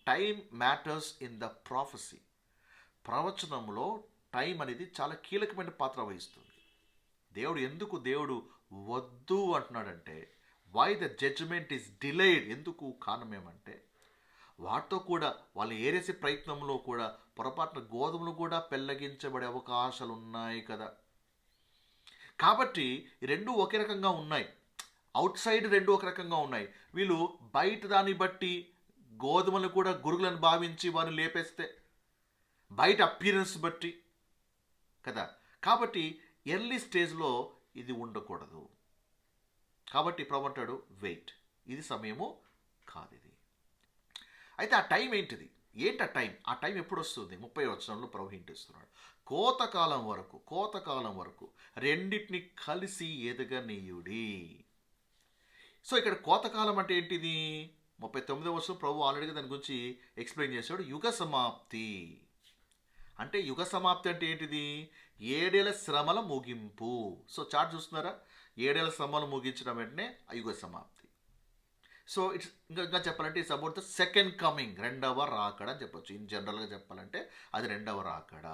[SPEAKER 1] Time matters in the prophecy. ప్రవచనంలో టైం అనేది చాలా కీలకమైన పాత్ర వహిస్తుంది. దేవుడు వద్దు అంటున్నాడంటే, why the judgement is delayed, ఎందుకు కారణం ఏమంటే వాటితో కూడా వాళ్ళు ఏరేసే ప్రయత్నంలో కూడా పొరపాటున గోధుమలు కూడా పెళ్ళగించబడే అవకాశాలు ఉన్నాయి కదా. కాబట్టి ఈ రెండు ఒకే రకంగా ఉన్నాయి, అవుట్ సైడ్ రెండు ఒక రకంగా ఉన్నాయి. వీళ్ళు బయట దాన్ని బట్టి గోధుమలు కూడా గురుగులను భావించి వారిని లేపేస్తే, బయట అపీరెన్స్ బట్టి కదా. కాబట్టి ఎర్లీ స్టేజ్లో ఇది ఉండకూడదు. కాబట్టి ప్రభు అంటాడు వెయిట్, ఇది సమయము కాదు ఇది. అయితే ఆ టైం ఏంటిది? ఏంటి ఆ టైం ఎప్పుడు వస్తుంది? 30వ వచనంలో ప్రభు హింటిస్తున్నాడు, కోతకాలం వరకు రెండింటిని కలిసి ఎదగనీయుడి. సో ఇక్కడ కోతకాలం అంటే ఏంటిది? 39వ వచనం ప్రభు ఆల్రెడీగా దాని గురించి ఎక్స్ప్లెయిన్ చేశాడు. యుగ సమాప్తి అంటే ఏంటిది? 7 ఏళ్ల శ్రమల ముగింపు. సో చార్ట్ చూస్తున్నారా? 7 ఏళ్ల శ్రమలు ముగించడం వెంటనే యుగ సమాప్తి. సో ఇట్స్ ఇంకా చెప్పాలంటే it's about the second coming, రెండవ రాకడ అని చెప్పొచ్చు. ఇన్ జనరల్గా చెప్పాలంటే అది రెండవ రాకడ.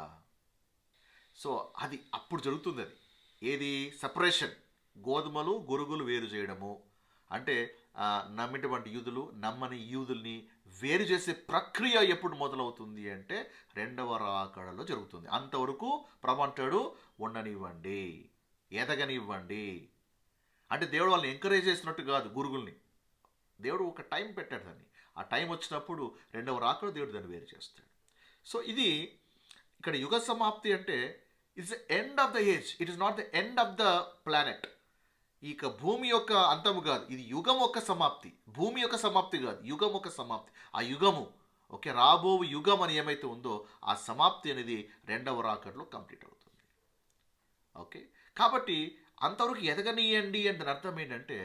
[SPEAKER 1] సో అది అప్పుడు జరుగుతుంది. అది ఏది? సపరేషన్, గోధుమలు గురుగులు వేరు చేయడము అంటే నమ్మినటువంటి యూదులు నమ్మని యూదుల్ని వేరు చేసే ప్రక్రియ ఎప్పుడు మొదలవుతుంది అంటే రెండవ రాకడలో జరుగుతుంది. అంతవరకు ప్రభు అంటాడు ఉండనివ్వండి, ఎదగనివ్వండి. అంటే దేవుడు వాళ్ళని ఎంకరేజ్ చేసినట్టు కాదు గురుగుల్ని. దేవుడు ఒక టైం పెట్టాడు దాన్ని, ఆ టైం వచ్చినప్పుడు రెండవ రాకడ దేవుడు దాన్ని వేరు చేస్తాడు. సో ఇది ఇక్కడ యుగ సమాప్తి అంటే it's the end of the age, it is not the end of the planet. ఇక భూమి యొక్క అంతము కాదు, ఇది యుగం యొక్క సమాప్తి. భూమి యొక్క సమాప్తి కాదు, యుగం యొక్క సమాప్తి. ఆ యుగము ఓకే, రాబో యుగం అని ఏమైతే ఉందో ఆ సమాప్తి అనేది రెండవ రాకడలో కంప్లీట్ అవుతుంది. ఓకే, కాబట్టి అంతవరకు ఎదగనీయండి అంటే దాని అర్థం ఏంటంటే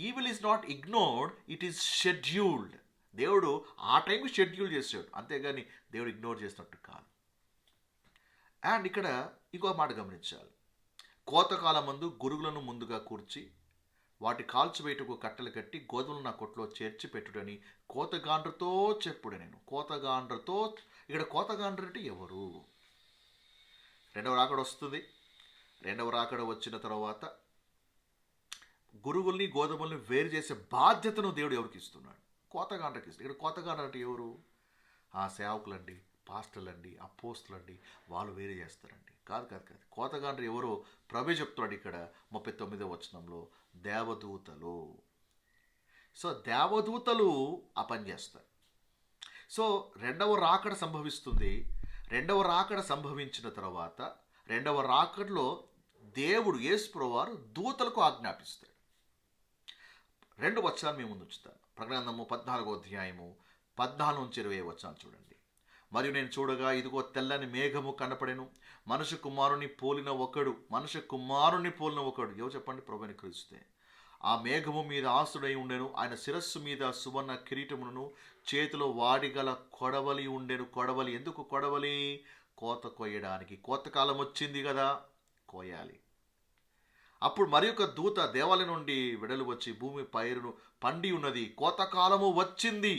[SPEAKER 1] evil is not ignored, it is scheduled. దేవుడు ఆ టైంకి షెడ్యూల్ చేసాడు, అంతేగాని దేవుడు ఇగ్నోర్ చేసినట్టు కాదు. అండ్ ఇక్కడ ఇంకో మాట గమనించాలి. కోతకాలం మందు గురుగులను ముందుగా కూర్చి వాటి కాల్చివేయటకు కట్టెలు కట్టి గోధుమలు నా కొట్లో చేర్చి పెట్టుడని కోతగాండ్రతో చెప్పుడు. నేను కోతగాండ్రతో, ఇక్కడ కోతగాండ్ర అంటే ఎవరు? రెండవ రాకడ వస్తుంది. రెండవ రాకడ వచ్చిన తర్వాత గురుగుల్ని గోధుమల్ని వేరు చేసే బాధ్యతను దేవుడు ఎవరికి ఇస్తున్నాడు? కోతగాండ్రకి ఇస్తున్నాడు. ఇక్కడ కోతగాండ్ర అంటే ఎవరు? ఆ సేవకులండి, పాస్టర్లండి, అపోస్తులండి, వాళ్ళు వేరే చేస్తారండి. కాదు కాదు కాదు, కోతగాండ్ర ఎవరో ప్రభు చెప్తున్నాడు ఇక్కడ 39వ వచనంలో, దేవదూతలు. సో దేవదూతలు ఆ పని చేస్తారు. సో రెండవ రాకడ సంభవిస్తుంది. రెండవ రాకడ సంభవించిన తర్వాత రెండవ రాకడలో దేవుడు యేసు ప్రభువారు దూతలకు ఆజ్ఞాపిస్తాడు. 2 వచనాలు మేము ముందు ఉంచుతాను. ప్రకటన 14వ అధ్యాయము 14 నుంచి 20 వచనాలు చూడండి. మరియు నేను చూడగా ఇదిగో తెల్లని మేఘము కనపడెను, మనుష్య కుమారుని పోలిన ఒకడు. ఎవరు చెప్పండి? ప్రభువుని క్రీస్తే. ఆ మేఘము మీద ఆసుడై ఉండెను, ఆయన శిరస్సు మీద సువర్ణ కిరీటమును, చేతిలో వాడిగల కొడవలి ఉండెను. కొడవలి ఎందుకు? కొడవలి కోత కొయ్యడానికి. కోతకాలం వచ్చింది కదా, కోయాలి. అప్పుడు మరి ఒక దూత దేవాలయం నుండి వెడలు వచ్చి భూమి పైరును పండి ఉన్నది, కోతకాలము వచ్చింది.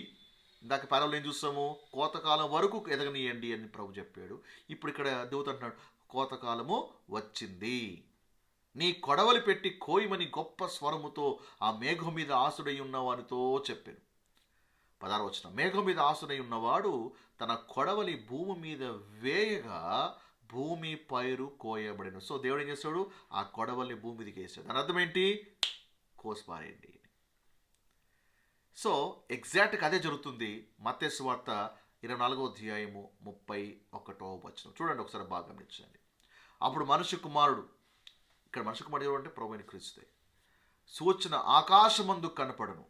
[SPEAKER 1] ఇందాక పారాలో ఏం చూస్తాము? కోతకాలం వరకు ఎదగనీయండి అని ప్రభు చెప్పాడు. ఇప్పుడు ఇక్కడ దూత అంటున్నాడు, కోతకాలము వచ్చింది, నీ కొడవలి పెట్టి కోయమని గొప్ప స్వరముతో ఆ మేఘం మీద ఆసుడై ఉన్నవానితో చెప్పాను. 16వ వచనం, మేఘం మీద ఆసుడై ఉన్నవాడు తన కొడవలి భూమి మీద వేయగా భూమి పైరు కోయబడెను. సో దేవుడు ఏం చేస్తాడు? ఆ కొడవల్ని భూమి మీదకి వేసాడు. దాని అర్థం ఏంటి? కోసిపారేయండి. సో ఎగ్జాక్ట్గా అదే జరుగుతుంది. మత్తయి సువార్త 24వ అధ్యాయము 31వ వచనం చూడండి, ఒకసారి బాగా గమనించండి. అప్పుడు మనుష్య కుమారుడు, ఇక్కడ మనుష్య కుమారుడు ఎవరు అంటే ప్రభువుని క్రీస్తే, సూచన ఆకాశమందు కనపడను.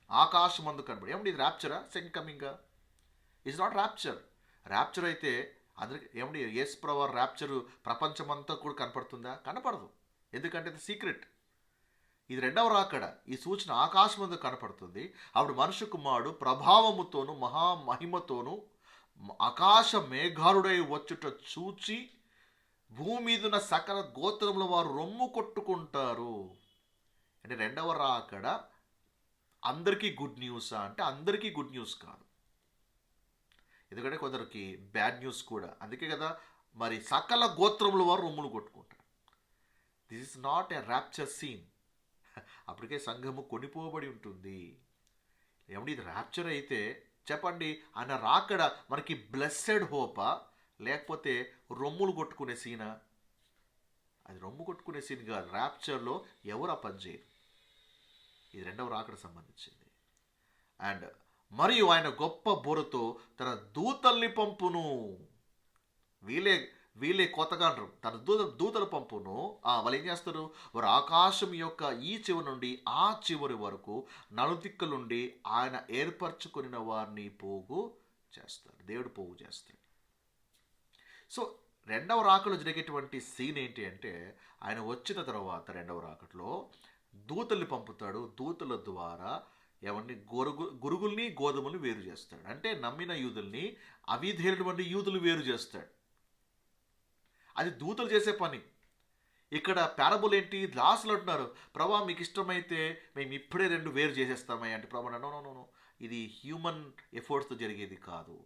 [SPEAKER 1] ఆకాశమందు కనపడు. ఏమంటే ఇది ర్యాప్చరా? సెకండ్ కమింగా? It's not rapture. ర్యాప్చర్ అయితే అందరికి ఏమంటే యేసు ప్రభువు ర్యాప్చరు ప్రపంచమంతా కూడా కనపడుతుందా? కనపడదు. ఎందుకంటే ఇది సీక్రెట్. ఇది రెండవ రాకడ. ఈ సూచన ఆకాశం ముందు కనపడుతుంది. అప్పుడు మనుష్య కుమారుడు ప్రభావముతోను మహామహిమతోను ఆకాశ మేఘారుడై వచ్చుట చూచి భూమి మీదున్న సకల గోత్రముల వారు రొమ్ము కొట్టుకుంటారు. అంటే రెండవ రాకడ అందరికీ గుడ్ న్యూసా అంటే అందరికీ గుడ్ న్యూస్ కాదు. ఎందుకంటే కొందరికి బ్యాడ్ న్యూస్ కూడా. అందుకే కదా మరి సకల గోత్రముల వారు రొమ్ములు కొట్టుకుంటారు. This is not a rapture scene. అప్పటికే సంఘము కొనిపోబడి ఉంటుంది. ఏమంటే ఇది ర్యాప్చర్ అయితే చెప్పండి, ఆయన రాకడ మనకి బ్లెస్సెడ్ హోపా లేకపోతే రొమ్ములు కొట్టుకునే సీనా? అది రొమ్ము కొట్టుకునే సీన్ కాదు. ర్యాప్చర్లో ఎవరు ఆ పని చేయరు. ఇది రెండవ రాకడ సంబంధించింది. అండ్ మరియు ఆయన గొప్ప బోరతో తన దూతల్ని పంపును. వీళ్ళే కొత్తగాండ్రు. తన దూతలు పంపును. వాళ్ళు ఏం చేస్తారు? వారు ఆకాశం యొక్క ఈ చివరి నుండి ఆ చివరి వరకు నలుదిక్కులుండి ఆయన ఏర్పరచుకున్న వారిని పోగు చేస్తారు. దేవుడు పోగు చేస్తాడు. సో రెండవ రాకడలో జరిగేటువంటి సీన్ ఏంటి అంటే, ఆయన వచ్చిన తర్వాత రెండవ రాకడలో దూతల్ని పంపుతాడు. దూతల ద్వారా ఏమండి గురుగుల్ని గోధుమల్ని వేరు చేస్తాడు. అంటే నమ్మిన యూదుల్ని అవిధేయులటువంటి యూదులు వేరు చేస్తాడు. అది దూతలు చేసే పని. ఇక్కడ పారబుల్ ఏంటి? లాస్ట్లో అంటున్నారు, ప్రభా మీకు ఇష్టమైతే మేము ఇప్పుడే 2 వేరు చేసేస్తామయ్య అంటే ప్రభా నో, ఇది హ్యూమన్ ఎఫర్ట్స్తో జరిగేది కాదు.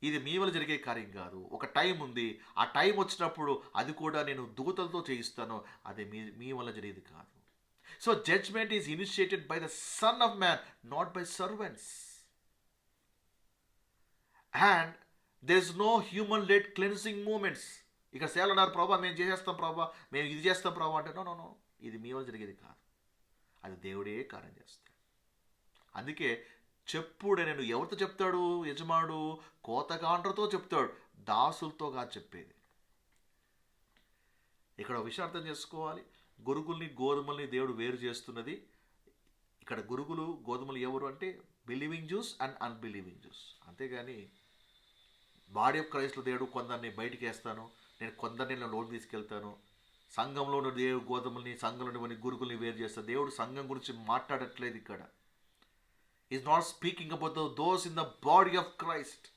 [SPEAKER 1] ఇది మీ వల్ల జరిగే కార్యం కాదు. ఒక టైం ఉంది. ఆ టైం వచ్చినప్పుడు అది కూడా నేను దూతలతో చేయిస్తాను. అది మీ వల్ల జరిగేది కాదు. So judgment is initiated by the son of man, not by servants. And there is no human led cleansing movements. ఇక్కడ సేవలు అన్నారు, ప్రభా మేము చేసేస్తాం ప్రభా, మేము ఇది చేస్తాం ప్రభా అంటే నో, ఇది మీ వల్ల జరిగేది కాదు. అది దేవుడే కార్యం చేస్తాడు. అందుకే చెప్పుడే నేను ఎవరితో చెప్తాడు యజమానుడు? కోతగాండ్రతో చెప్తాడు, దాసులతో కాదు చెప్పేది. ఇక్కడ ఒక విషయం అర్థం చేసుకోవాలి. గురుగుల్ని గోధుమల్ని దేవుడు వేరు చేస్తున్నది. ఇక్కడ గురుగులు గోధుమలు ఎవరు అంటే believing juice and unbelieving juice. అంతేగాని బాడీ ఆఫ్ క్రైస్ట్లో దేవుడు కొందరిని బయటికి వేస్తాను, నేను కొందరిని లోన్ తీసుకెళ్తాను, సంఘంలో ఉన్న దేవుడు గోధుమల్ని సంఘంలోని గురుగుల్ని వేరు చేస్తాను, దేవుడు సంఘం గురించి మాట్లాడట్లేదు ఇక్కడ. Is not speaking about those in the body of Christ.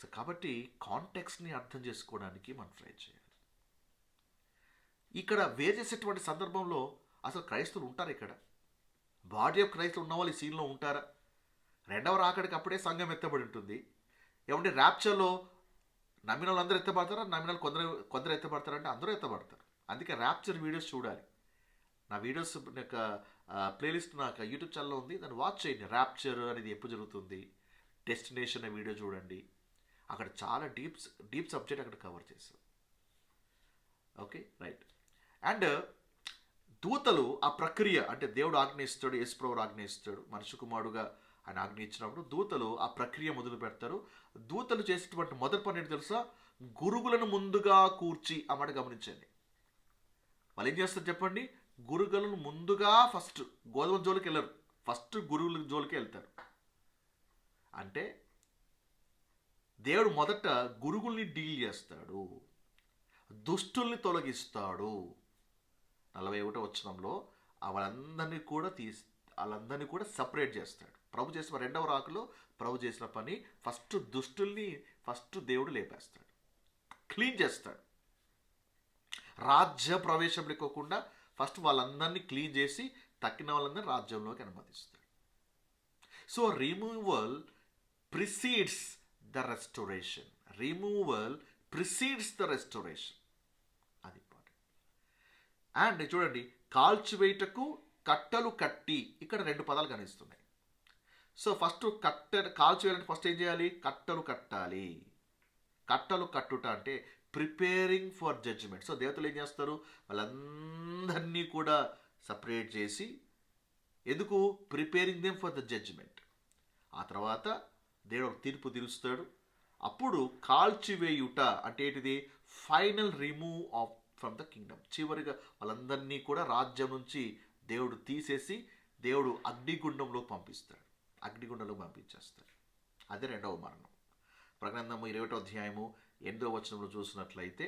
[SPEAKER 1] So కాబట్టి కాంటెక్స్ట్ని అర్థం చేసుకోవడానికి మనం ట్రై చేయాలి. ఇక్కడ వేరు చేసేటువంటి సందర్భంలో అసలు క్రైస్తవులు ఉంటారు? ఇక్కడ బాడీ ఆఫ్ క్రైస్తవులు ఉన్న వాళ్ళు ఈ సీన్లో ఉంటారా? రెండవ రాకడికి అప్పుడే సంఘం ఎత్తబడి ఉంటుంది. ఏమంటే ర్యాప్చర్లో నమ్మిన వాళ్ళు అందరూ ఎత్తబడతారా? నమ్మిన కొందరు ఎత్తబడతారంటే అందరూ ఎత్తబడతారు. అందుకే ర్యాప్చర్ వీడియోస్ చూడాలి. నా వీడియోస్ యొక్క ప్లేలిస్ట్ నాకు యూట్యూబ్ ఛానల్లో ఉంది, దాన్ని వాచ్ చేయండి. ర్యాప్చర్ అనేది ఎప్పుడు జరుగుతుంది, డెస్టినేషన్ అనే వీడియో చూడండి. అక్కడ చాలా డీప్ సబ్జెక్ట్ అక్కడ కవర్ చేశారు. Okay, right. అండ్ దూతలు ఆ ప్రక్రియ అంటే దేవుడు ఆజ్ఞయిస్తాడు, యేసుప్రభువు ఆజ్ఞయిస్తాడు, మనుష్య కుమారుడుగా ఆయన ఆజ్ఞ ఇచ్చినప్పుడు దూతలు ఆ ప్రక్రియ మొదలు పెడతారు. దూతలు చేసేటువంటి మొదటి పని ఏంటి తెలుసా? గురుగులను ముందుగా కూర్చి. ఆ మాట గమనించండి. వాళ్ళు ఏం చేస్తారు చెప్పండి? గురుగులను ముందుగా ఫస్ట్ గోధుమ జోలికి వెళ్ళరు, ఫస్ట్ గురుగుల జోలికి వెళ్తారు. అంటే దేవుడు మొదట గురుగుల్ని డీల్ చేస్తాడు, దుష్టుల్ని తొలగిస్తాడు. 41వ వచనంలో వాళ్ళందరినీ కూడా సపరేట్ చేస్తాడు. ప్రభు చేసిన రెండవ రాకులో ప్రభు చేసిన పని ఫస్ట్ దుష్టుల్ని దేవుడు లేపేస్తాడు, క్లీన్ చేస్తాడు. రాజ్య ప్రవేశం లేకోకుండా ఫస్ట్ వాళ్ళందరినీ క్లీన్ చేసి తక్కిన వాళ్ళందరినీ రాజ్యంలోకి అనుమతిస్తాడు. So removal precedes the restoration. Removal precedes the restoration. అది ఇంపార్టెంట్. అండ్ చూడండి, కాల్చివేయటకు కట్టలు కట్టి. ఇక్కడ 2 పదాలు కనిపిస్తున్నాయి. సో ఫస్ట్ కాల్చివేయాలంటే ఫస్ట్ ఏం చేయాలి? కట్టలు కట్టాలి. కట్టలు కట్టుట అంటే ప్రిపేరింగ్ ఫర్ జడ్జిమెంట్. సో దేవతలు ఏం చేస్తారు? వాళ్ళందరినీ కూడా సపరేట్ చేసి, ఎందుకు? Preparing them for the judgment. ఆ తర్వాత దేవుడు తీర్పు తీరుస్తాడు. అప్పుడు కాల్చివేయుట అంటే ఏంటిది? Final remove of from the kingdom. చివరిగా వాళ్ళందరినీ కూడా రాజ్యం నుంచి దేవుడు తీసేసి దేవుడు అగ్నిగుండంలో పంపిస్తాడు, అగ్నిగుండంలో పంపించేస్తాడు. అదే రెండవ మరణం. ప్రకటన 21వ అధ్యాయము 8వ వచనంలో చూసినట్లయితే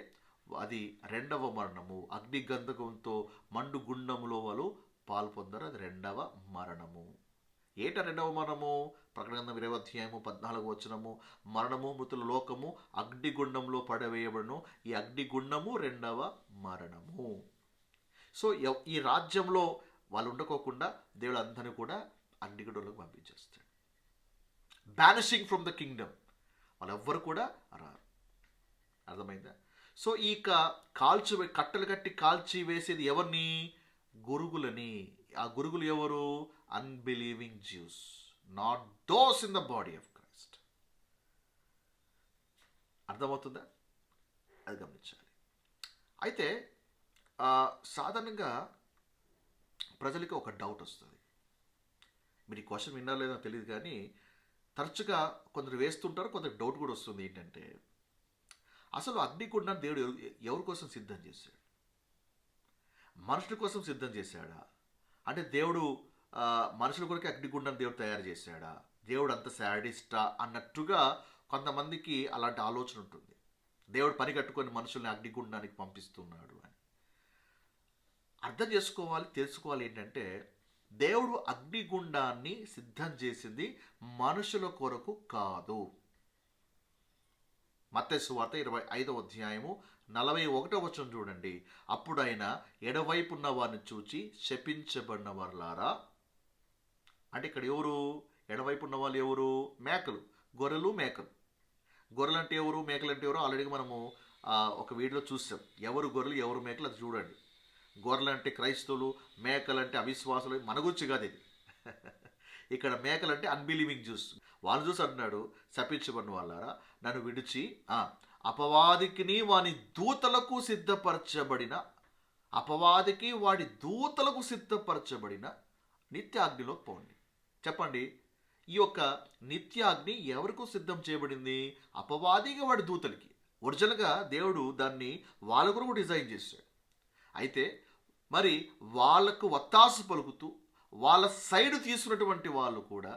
[SPEAKER 1] అది రెండవ మరణము. అగ్నిగంధకంతో మండు గుండములో వాళ్ళు పాల్పొందరు, అది రెండవ మరణము. ఏట రెండవ మరణము? ప్రకటన 20వ అధ్యాయము 14వ వచనము, మరణము మృతుల లోకము అగ్నిగుండంలో పడవేయబడును. ఈ అగ్నిగుండము రెండవ మరణము. సో ఈ రాజ్యంలో వాళ్ళు ఉండకోకుండా దేవుడు అందరినీ కూడా అగ్నిగుండంలోకి పంపించేస్తాడు. బ్యానిషింగ్ ఫ్రమ్ ద కింగ్డమ్. వాళ్ళు ఎవ్వరు కూడా రారు. అర్థమైందా? సో ఈ కట్టలు కట్టి కాల్చి వేసేది ఎవరిని? గురుగులని. ఆ గురుగులు ఎవరు? Unbelieving Jews, not those in the body of Christ. అర్థమవుతుందా? అది గమనించాలి. అయితే సాధారణంగా ప్రజలకి ఒక డౌట్ వస్తుంది. మీరు ఈ క్వశ్చన్ విన్నారో లేదో తెలియదు, కానీ తరచుగా కొందరు వేస్తుంటారు, కొందరు డౌట్ కూడా వస్తుంది. ఏంటంటే అసలు అగ్నిగుండాన్ని దేవుడు ఎవరి కోసం సిద్ధం చేశాడు? మనుషుల కోసం సిద్ధం చేశాడా? అంటే దేవుడు మనుషుల కొరకు అగ్నిగుండాన్ని దేవుడు తయారు చేశాడా? దేవుడు అంత శాడిస్టా అన్నట్టుగా కొంతమందికి అలాంటి ఆలోచన ఉంటుంది. దేవుడు పని కట్టుకొని మనుషుల్ని అగ్నిగుండానికి పంపిస్తున్నాడు అని. అర్థం చేసుకోవాలి, తెలుసుకోవాలి. ఏంటంటే దేవుడు అగ్నిగుండాన్ని సిద్ధం చేసింది మనుషుల కొరకు కాదు. మత్తయి సువార్త 25వ అధ్యాయము 41వ వచనం చూడండి. అప్పుడు ఆయన ఎడవైపున్న వారిని చూచి శపించబడిన వారులారా. అంటే ఇక్కడ ఎవరు? ఎడవైపు ఉన్న వాళ్ళు ఎవరు? మేకలు, గొర్రెలు, మేకలు. గొర్రెలు అంటే ఎవరు, మేకలు అంటే ఎవరు ఆల్రెడీ మనము ఒక వీడియోలో చూసాం. ఎవరు గొర్రెలు ఎవరు మేకలు అది చూడండి. గొర్రెలు అంటే క్రైస్తవులు, మేకలు అంటే అవిశ్వాసులు. మన గురించి కాదు ఇది. ఇక్కడ మేకలు అంటే అన్బిలీవింగ్ జ్యూస్. వాళ్ళు చూసి అంటున్నాడు, శపించబడిన వాళ్ళారా నన్ను విడిచి అపవాదికిని వాని దూతలకు సిద్ధపరచబడిన, అపవాదికి వాడి దూతలకు సిద్ధపరచబడిన నిత్య అగ్నిలోకి పోండి. చెప్పండి, ఈ యొక్క నిత్యాగ్ని ఎవరికో సిద్ధం చేయబడింది? అపవాదిగా వాడి దూతలకి. ఒరిజినల్గా దేవుడు దాన్ని వాళ్ళ కొరకు డిజైన్ చేశాడు. అయితే మరి వాళ్ళకు వత్తాసు పలుకుతూ వాళ్ళ సైడ్ తీసుకున్నటువంటి వాళ్ళు కూడా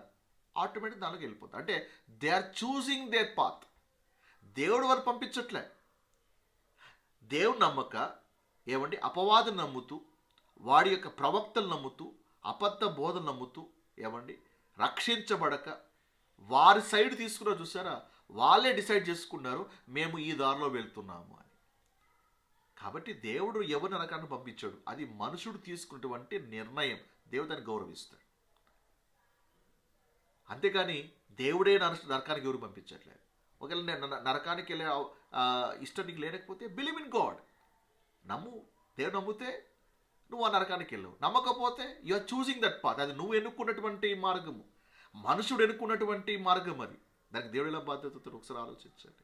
[SPEAKER 1] ఆటోమేటిక్ దానిలోకి వెళ్ళిపోతారు. అంటే they are choosing their path. దేవుడు వారు పంపించట్లే. దేవుడు నమ్మక ఏమండి అపవాదం నమ్ముతూ, వాడి యొక్క ప్రవక్తలు నమ్ముతూ, అబద్ధ బోధలు నమ్ముతూ ఏమండి రక్షించబడక వారి సైడ్ తీసుకున్నారు చూసారా, వాళ్ళే డిసైడ్ చేసుకున్నారు మేము ఈ దారిలో వెళ్తున్నాము అని. కాబట్టి దేవుడు ఎవరు నరకాన్ని పంపించాడు, అది మనుషుడు తీసుకున్నటువంటి నిర్ణయం. దేవుడు దాన్ని గౌరవిస్తాడు. అంతేకాని దేవుడే నరకానికి ఎవరు పంపించట్లేదు. ఒకవేళ నేను నరకానికి వెళ్ళే ఇష్టం నీకు లేకపోతే బిలీవ్ ఇన్ గాడ్, నమ్ము. దేవుడు నమ్మితే నువ్వు ఆ నరకానికి వెళ్ళవు. నమ్మకపోతే you are choosing that path. అది నువ్వు ఎన్నుకున్నటువంటి మార్గము, మనుషుడు ఎన్నుకున్నటువంటి మార్గం. అది దానికి దేవుడు ఎలా బాధ్యతతో ఒకసారి ఆలోచించండి.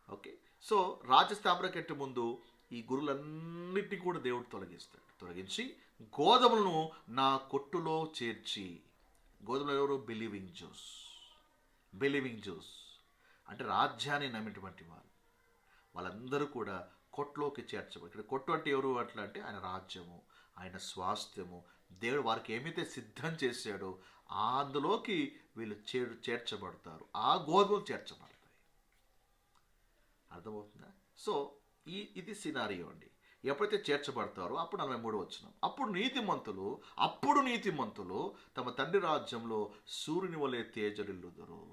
[SPEAKER 1] ఓకే, సో రాజస్థాపన కంటే ముందు ఈ గురులన్నిటినీ కూడా దేవుడు తొలగిస్తాడు. తొలగించి గోధుమలను నా కొట్టులో చేర్చి, గోధుమలు ఎవరు? Believing juice. బిలీవింగ్ జ్యూస్ అంటే రాజ్యాన్ని నమ్మినటువంటి వాళ్ళు, వాళ్ళందరూ కూడా కొట్లోకి చేర్చబడి. ఇక్కడ కొట్టు అంటే ఎవరు అట్లా అంటే ఆయన రాజ్యము, ఆయన స్వాస్థ్యము, దేవుడు వారికి ఏమైతే సిద్ధం చేశాడో అందులోకి వీళ్ళు చేర్చబడతారు. ఆ గోధుమలు చేర్చబడతాయి. అర్థమవుతుందా? సో ఇది సినారియో అండి. ఎప్పుడైతే చేర్చబడతారో అప్పుడు 43 వచనం, అప్పుడు నీతిమంతులు తమ తండ్రి రాజ్యంలో సూర్యుని వలె తేజరిల్లుదురు.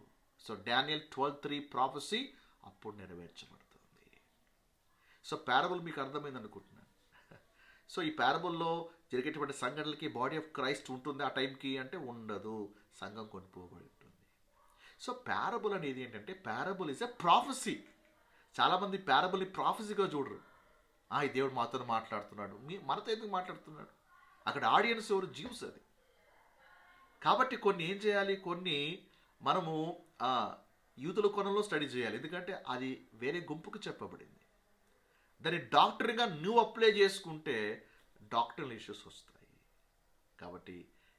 [SPEAKER 1] సో డానియల్ 12:3 ప్రాఫెసీ అప్పుడు నెరవేర్చబడుతుంది. సో పారబుల్ మీకు అర్థమైంది అనుకుంటున్నాను. సో ఈ పారబుల్లో జరిగేటువంటి సంఘటనలకి బాడీ ఆఫ్ క్రైస్ట్ ఉంటుంది ఆ టైంకి అంటే ఉండదు, సంఘం కొనిపోబడి ఉంటుంది. సో పారబుల్ అనేది ఏంటంటే, పారబుల్ ఇస్ ఎ ప్రాఫెసీ. చాలామంది పారబుల్ని ప్రాఫెసీగా చూడరు. ఈ దేవుడు మాతో మాట్లాడుతున్నాడు, మనతో ఎందుకు మాట్లాడుతున్నాడు? అక్కడ ఆడియన్స్ ఎవరు? జ్యూస్. అది కాబట్టి కొన్ని ఏం చేయాలి, కొన్ని మనము యూతుల కోణంలో స్టడీ చేయాలి. ఎందుకంటే అది వేరే గుంపుకు చెప్పబడింది. దాన్ని డాక్టర్గా నువ్వు అప్లై చేసుకుంటే డాక్టరల్ ఇష్యూస్ వస్తాయి. కాబట్టి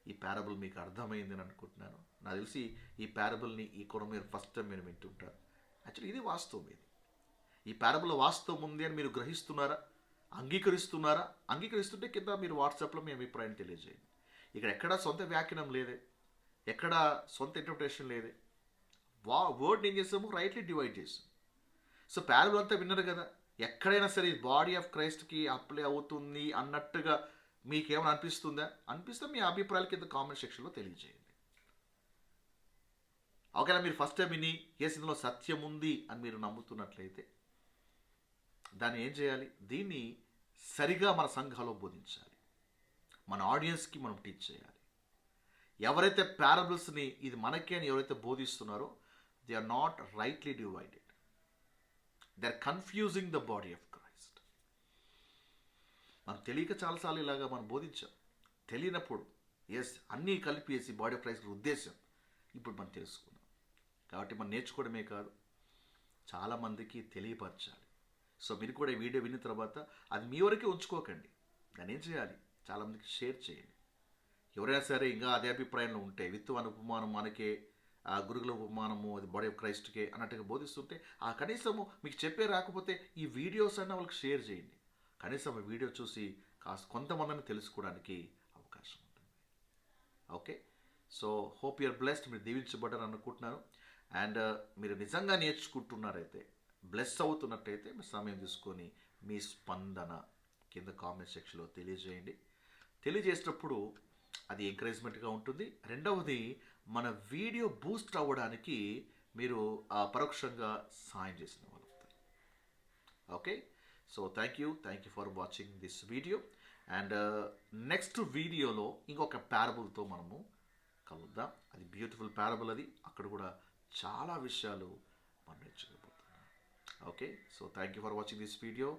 [SPEAKER 1] ఈ పారబుల్ మీకు అర్థమైందని అనుకుంటున్నాను. నాకు తెలిసి ఈ పారబుల్ని ఈ కోణం మీరు ఫస్ట్ టైం మీరు వింటుంటారు. యాక్చువల్లీ ఇది వాస్తవం. ఈ పారబుల్ వాస్తవం ఉంది అని మీరు గ్రహిస్తున్నారా? అంగీకరిస్తున్నారా? అంగీకరిస్తుంటే కింద మీరు వాట్సాప్లో మీ అభిప్రాయం తెలియజేయండి. ఇక్కడ ఎక్కడా సొంత వ్యాఖ్యానం లేదే, ఎక్కడా సొంత ఇంటర్ప్రిటేషన్ లేదే. వర్డ్ ఏం చేసాము? రైట్లీ డివైడ్ చేసాం. సో పారబుల్ అంతా విన్నారు కదా. ఎక్కడైనా సరే బాడీ ఆఫ్ క్రైస్ట్కి అప్లై అవుతుంది అన్నట్టుగా మీకేమైనా అనిపిస్తుందా? అనిపిస్తే మీ అభిప్రాయాల కింద కామెంట్ సెక్షన్లో తెలియజేయండి. ఒకవేళ మీరు ఫస్ట్ టైం విని ఇందులో సత్యం ఉంది అని మీరు నమ్ముతున్నట్లయితే దాన్ని ఏం చేయాలి? దీన్ని సరిగా మన సంఘాల్లో బోధించాలి. మన ఆడియన్స్కి మనం టీచ్ చేయాలి. ఎవరైతే పారబుల్స్ని ఇది మనకే అని ఎవరైతే బోధిస్తున్నారో they are not rightly divided. They are confusing the body of Christ. మనకు తెలియక చాలాసార్లు ఇలాగా మనం బోధించాం. తెలియనప్పుడు అన్నీ కలిపేసి బాడీ ఆఫ్ క్రైస్ట్ ఉద్దేశం ఇప్పుడు మనం తెలుసుకున్నాం. కాబట్టి మనం నేర్చుకోవడమే కాదు, చాలామందికి తెలియపరచాలి. సో మీరు కూడా ఈ వీడియో విన్న తర్వాత అది మీ వరకే ఉంచుకోకండి. దాన్ని ఏం చేయాలి? చాలామందికి షేర్ చేయండి. ఎవరైనా సరే ఇంకా అదే అభిప్రాయంలో ఉంటే విత్తువాని ఉపమానం మనకే, గురుగుల ఉపమానము అది బాడీ ఆఫ్ క్రైస్ట్కే అన్నట్టుగా బోధిస్తుంటే కనీసము మీకు చెప్పే రాకపోతే ఈ వీడియోస్ అన్న వాళ్ళకి షేర్ చేయండి. కనీసం ఈ వీడియో చూసి కాస్త కొంతమందిని తెలుసుకోవడానికి అవకాశం ఉంటుంది. Okay, so hope you're blessed. మీరు దీవించబడ్డారు అనుకుంటున్నాను. అండ్ మీరు నిజంగా నేర్చుకుంటున్నారైతే, బ్లెస్ అవుతున్నట్టయితే మీ సమయం తీసుకొని మీ స్పందన కింద కామెంట్ సెక్షన్లో తెలియజేయండి. తెలియజేసేటప్పుడు అది ఎంకరేజ్మెంట్గా ఉంటుంది. రెండవది మన వీడియో బూస్ట్ అవ్వడానికి మీరు పరోక్షంగా సాయం చేసిన వాళ్ళు అవుతారు. Okay, so thank you for watching this video. And next వీడియోలో ఇంకొక పారబుల్తో మనము కలుద్దాం. అది బ్యూటిఫుల్ పారబుల్. అది అక్కడ కూడా చాలా విషయాలు మనం నేర్చుకోబోతున్నాం. Okay, so thank you for watching this video,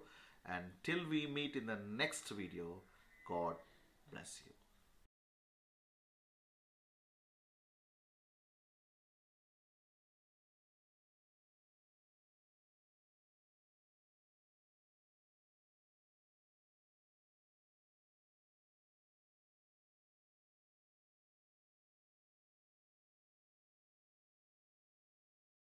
[SPEAKER 1] and till we meet in the next video, God bless you.